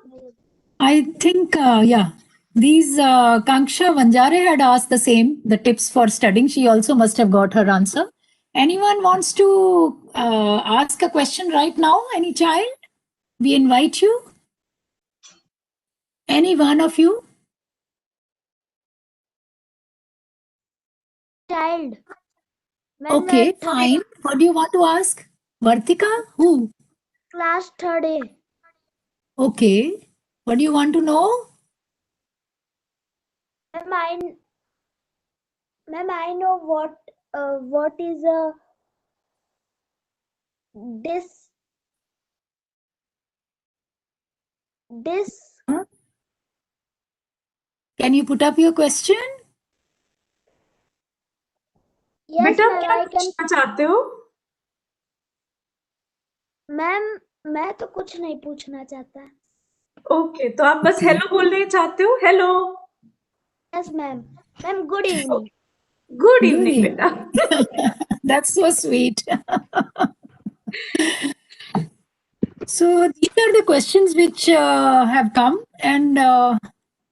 I think, yeah. These Kanksha Vanjare had asked the same, the tips for studying. She also must have got her answer. Anyone wants to ask a question right now? Any child? We invite you. Any one of you? Child. Okay, fine. What do you want to ask? Vartika? Who? Class 3rd A. Okay. What do you want to know? Ma'am, I know what is a Huh? Can you put up your question? Yes, बेटा ma'am, क्या I can. पूछना चाहते हो? Ma'am मैं तो कुछ नहीं पूछना चाहता. Okay, तो आप बस हेलो बोलने चाहते हो? Hello. Yes, ma'am. Ma'am, good evening. Good evening, बेटा. That's so sweet. So these are the questions which have come, and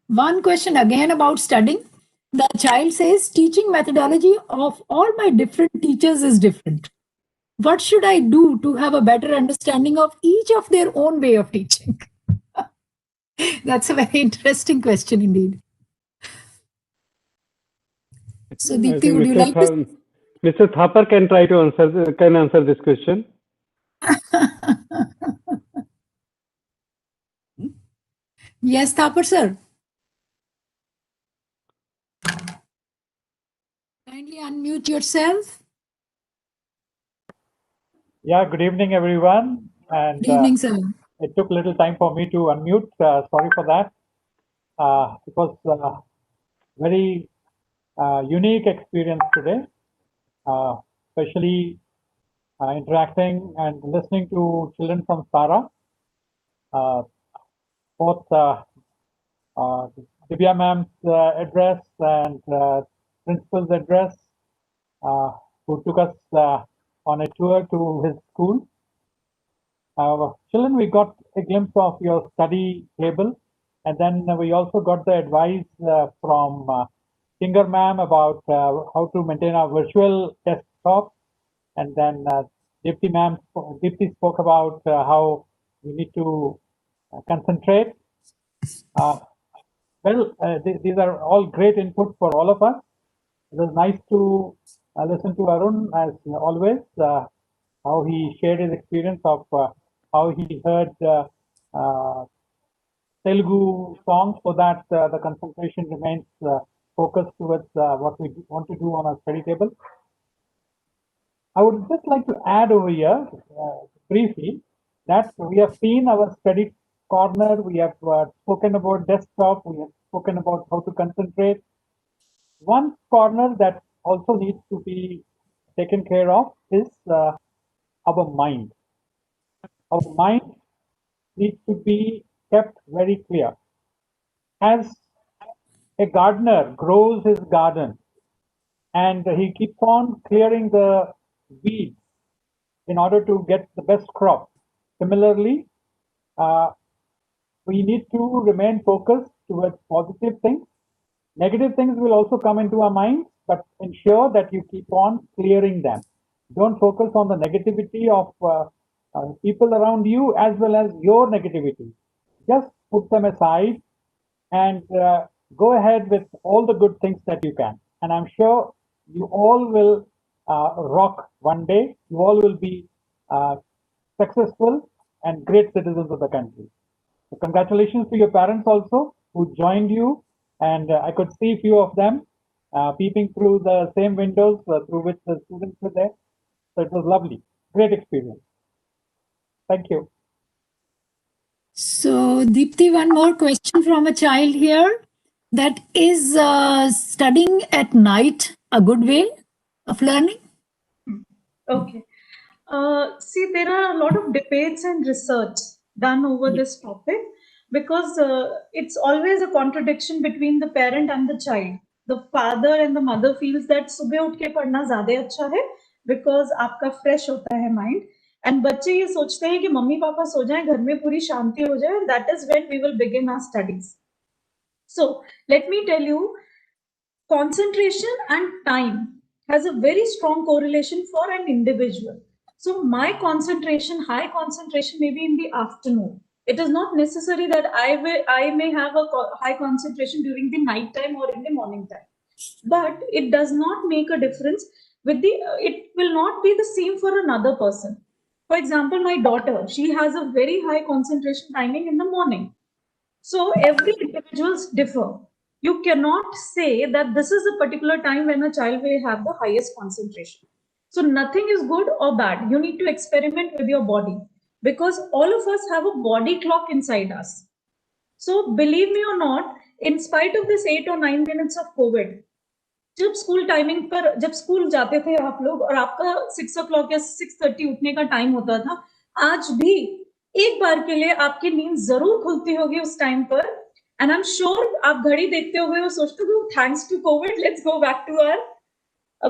one question again about studying. The child says, teaching methodology of all my different teachers is different. What should I do to have a better understanding of each of their own way of teaching? That's a very interesting question indeed. So I Deepti, think would you like to? Mr. Thapar can try to answer this question. Yes, Thapar sir. Kindly unmute yourself. Yeah, good evening, everyone. And Good evening, sir. it took a little time for me to unmute. Sorry for that. It was a very unique experience today, especially interacting and listening to children from Sara. Both Divya ma'am's address and principal's address, who took us on a tour to his school. Children, we got a glimpse of your study table, and then we also got the advice from Singer ma'am about how to maintain our virtual desktop, and then Deepti spoke about how we need to concentrate. These are all great inputs for all of us. It was nice to listen to Arun as always, how he shared his experience of how he heard Telugu songs so that the concentration remains focused towards what we want to do on our study table. I would just like to add over here briefly that we have seen our study corner, we have spoken about desktop, we have spoken about how to concentrate. One corner that also needs to be taken care of is our mind. Our mind needs to be kept very clear. As a gardener grows his garden and he keeps on clearing the weeds in order to get the best crop. Similarly, we need to remain focused towards positive things Negative things will also come into our minds, but ensure that you keep on clearing them. Don't focus on the negativity of people around you as well as your negativity. Just put them aside and go ahead with all the good things that you can. And I'm sure you all will rock one day. You all will be successful and great citizens of the country. So congratulations to your parents also who joined you, and I could see a few of them peeping through the same windows through which the students were there. So it was lovely, great experience. Thank you. So, Deepti, one more question from a child here. That is studying at night a good way of learning? Okay. See, there are a lot of debates and research done over this topic because it's always a contradiction between the parent and the child. The father and the mother feels that सुबह उठ के पढ़ना ज़्यादा अच्छा है because आपका fresh होता है mind. And बच्चे ये सोचते हैं कि मम्मी पापा सो जाएं, घर में पूरी शांति हो जाए, and that is when we will begin our studies. So let me tell you, concentration and time has a very strong correlation for an individual. So my concentration, high concentration may be in the afternoon. It is not necessary that I may have a high concentration during the night time or in the morning time. But it does not make a difference with the, it will not be the same for another person. For example, my daughter, she has a very high concentration timing in the morning. So every individuals differ. You cannot say that this is a particular time when a child will have the highest concentration. So nothing is good or bad. You need to experiment with your body because all of us have a body clock inside us. So believe me or not, in spite of this 8 or 9 minutes of COVID, जब school timing पर जब school जाते थे आप लोग और आपका 6 o'clock या 6:30 उठने का टाइम होता था, आज भी एक बार के लिए आपकी नींद जरूर खुलती होगी उस टाइम पर. एंड आई एम श्योर आप घड़ी देखते होगे और सोचते हो thanks to Covid let's go back to our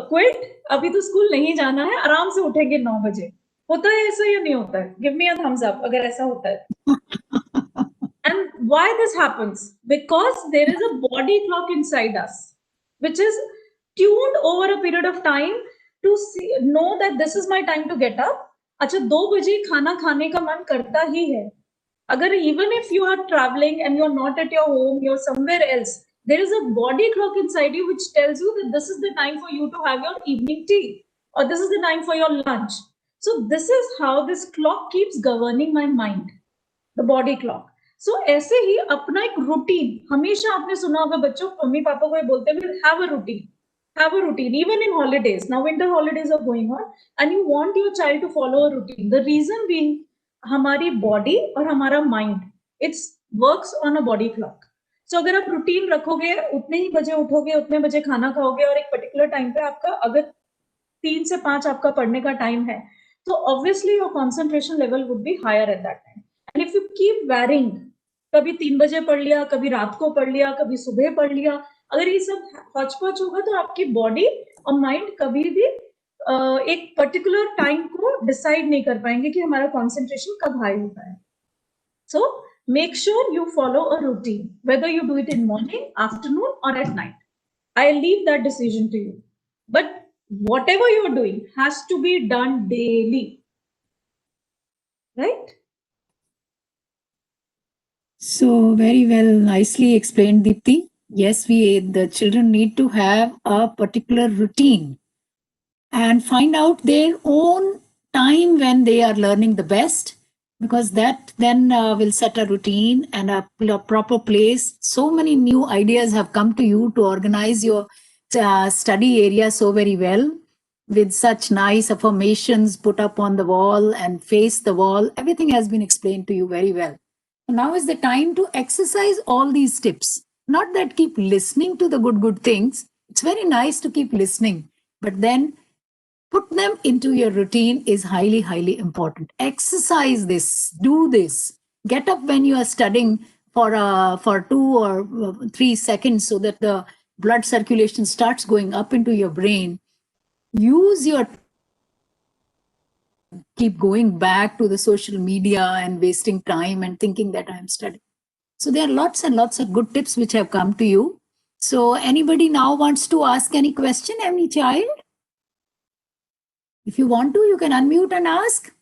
quit, अभी तो स्कूल नहीं जाना है, आराम से उठेंगे 9 बजे. होता है ऐसा या नहीं होता है? Give me a thumbs up अगर ऐसा होता है. And why this happens? Because there is a body clock inside us, which is tuned over a period of time to know that this is my time to get up. अच्छा 2 बजे खाना खाने का मन करता ही है. अगर even if you are traveling and you're not at your home, you're somewhere else, there is a body clock inside you which tells you that this is the time for you to have your evening tea or this is the time for your lunch. So this is how this clock keeps governing my mind, the body clock. So ऐसे ही अपना एक routine, हमेशा आपने सुना होगा बच्चों mummy papa को बोलते हैं have a routine even in holidays. Now winter holidays are going on and you want your child to follow a routine. The reason being हमारी body और हमारा mind, it works on a body clock. So अगर आप routine रखोगे, उतने ही बजे उठोगे, उतने बजे खाना खाओगे और एक पर्टिकुलर टाइम पे आपका अगर 3 से 5 आपका पढ़ने का टाइम है, तो obviously your concentration level would be higher at that time. And if you keep varying, कभी 3 बजे पढ़ लिया, कभी रात को पढ़ लिया, कभी सुबह पढ़ लिया, अगर ये सब हौच-पौच होगा तो आपकी बॉडी और माइंड कभी भी एक पर्टिकुलर टाइम को डिसाइड नहीं कर पाएंगे कि हमारा कंसंट्रेशन कब हाई होता है. So make sure you follow a routine, whether you do it in morning, afternoon or at night. I leave that decision to you. But whatever you're doing has to be done daily. Right? So very well, nicely explained, Deepti. Yes, the children need to have a particular routine and find out their own time when they are learning the best, because that then will set a routine and a proper place. So many new ideas have come to you to organize your study area so very well, with such nice affirmations put up on the wall and face the wall. Everything has been explained to you very well. Now is the time to exercise all these tips. Not that keep listening to the good things. It's very nice to keep listening, but then put them into your routine is highly, highly important. Exercise this, do this. Get up when you are studying for 2 or 3 seconds so that the blood circulation starts going up into your brain. Use your keep going back to the social media and wasting time and thinking that I'm studying. So there are lots and lots of good tips which have come to you. So anybody now wants to ask any question, any child? If you want to, you can unmute and ask.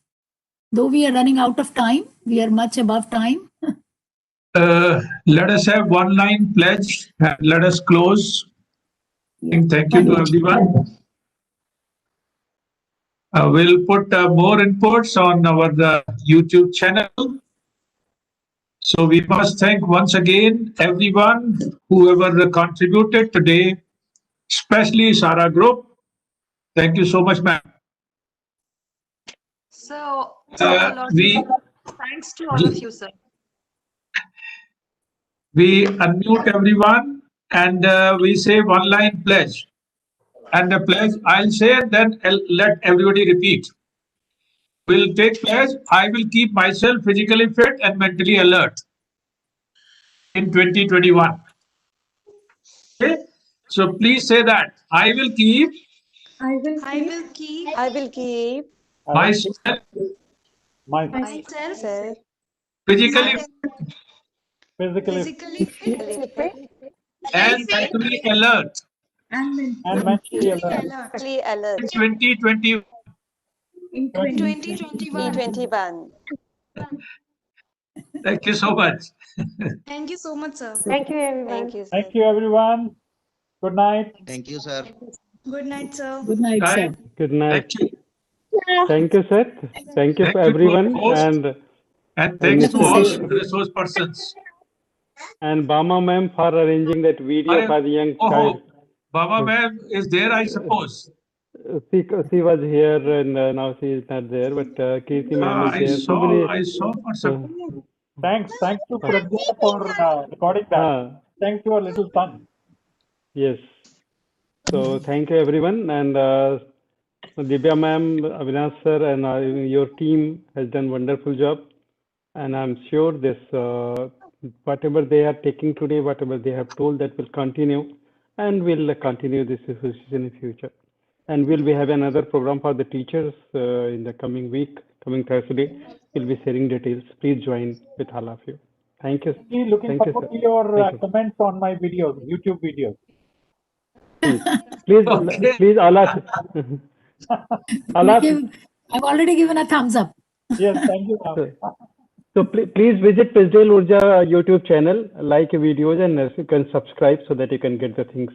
Though we are running out of time, we are much above time. Let us have one line pledge and let us close. Thank you to everyone. We'll put more inputs on our YouTube channel. So we must thank once again everyone, whoever contributed today, especially Sara Group. Thank you so much, ma'am. So, thanks to all of you, sir. We unmute everyone and we say one line pledge. And the pledge I'll say, and then I'll let everybody repeat. We'll take pledge. I will keep myself physically fit and mentally alert in 2021. Okay? So please say that. I will keep myself physically fit and mentally alert and mentally alert. in 2021. In 2021. Thank you so much. Thank you so much, sir. Thank you, everyone. Thank you. Thank you, everyone. Good night. Thank you, sir. Good night, sir. Good night, sir. Good night. Thank you. Thank you, sir. Thank you for everyone. And thanks to all the resource persons. And Bama ma'am for arranging that video for the young child. Bama ma'am is there, I suppose. She was here and now she is not there, but Kirti ma'am is there. I saw for some. Thanks to Pragya for recording that. Thanks to our little son. Yes. So thank you everyone, and Divya ma'am, Avinash sir, and your team has done wonderful job. And I'm sure this whatever they are taking today, whatever they have told, that will continue, and we'll continue this association in future. And we'll be having another program for the teachers in the coming week, coming Thursday. We'll be sharing details. Please join with all of you. Thank you. Looking forward to your comments on my videos, YouTube videos. Please, Allah. I've already given a thumbs up. Yes, thank you. So please visit Festival Urja YouTube channel, like videos, and you can subscribe so that you can get the things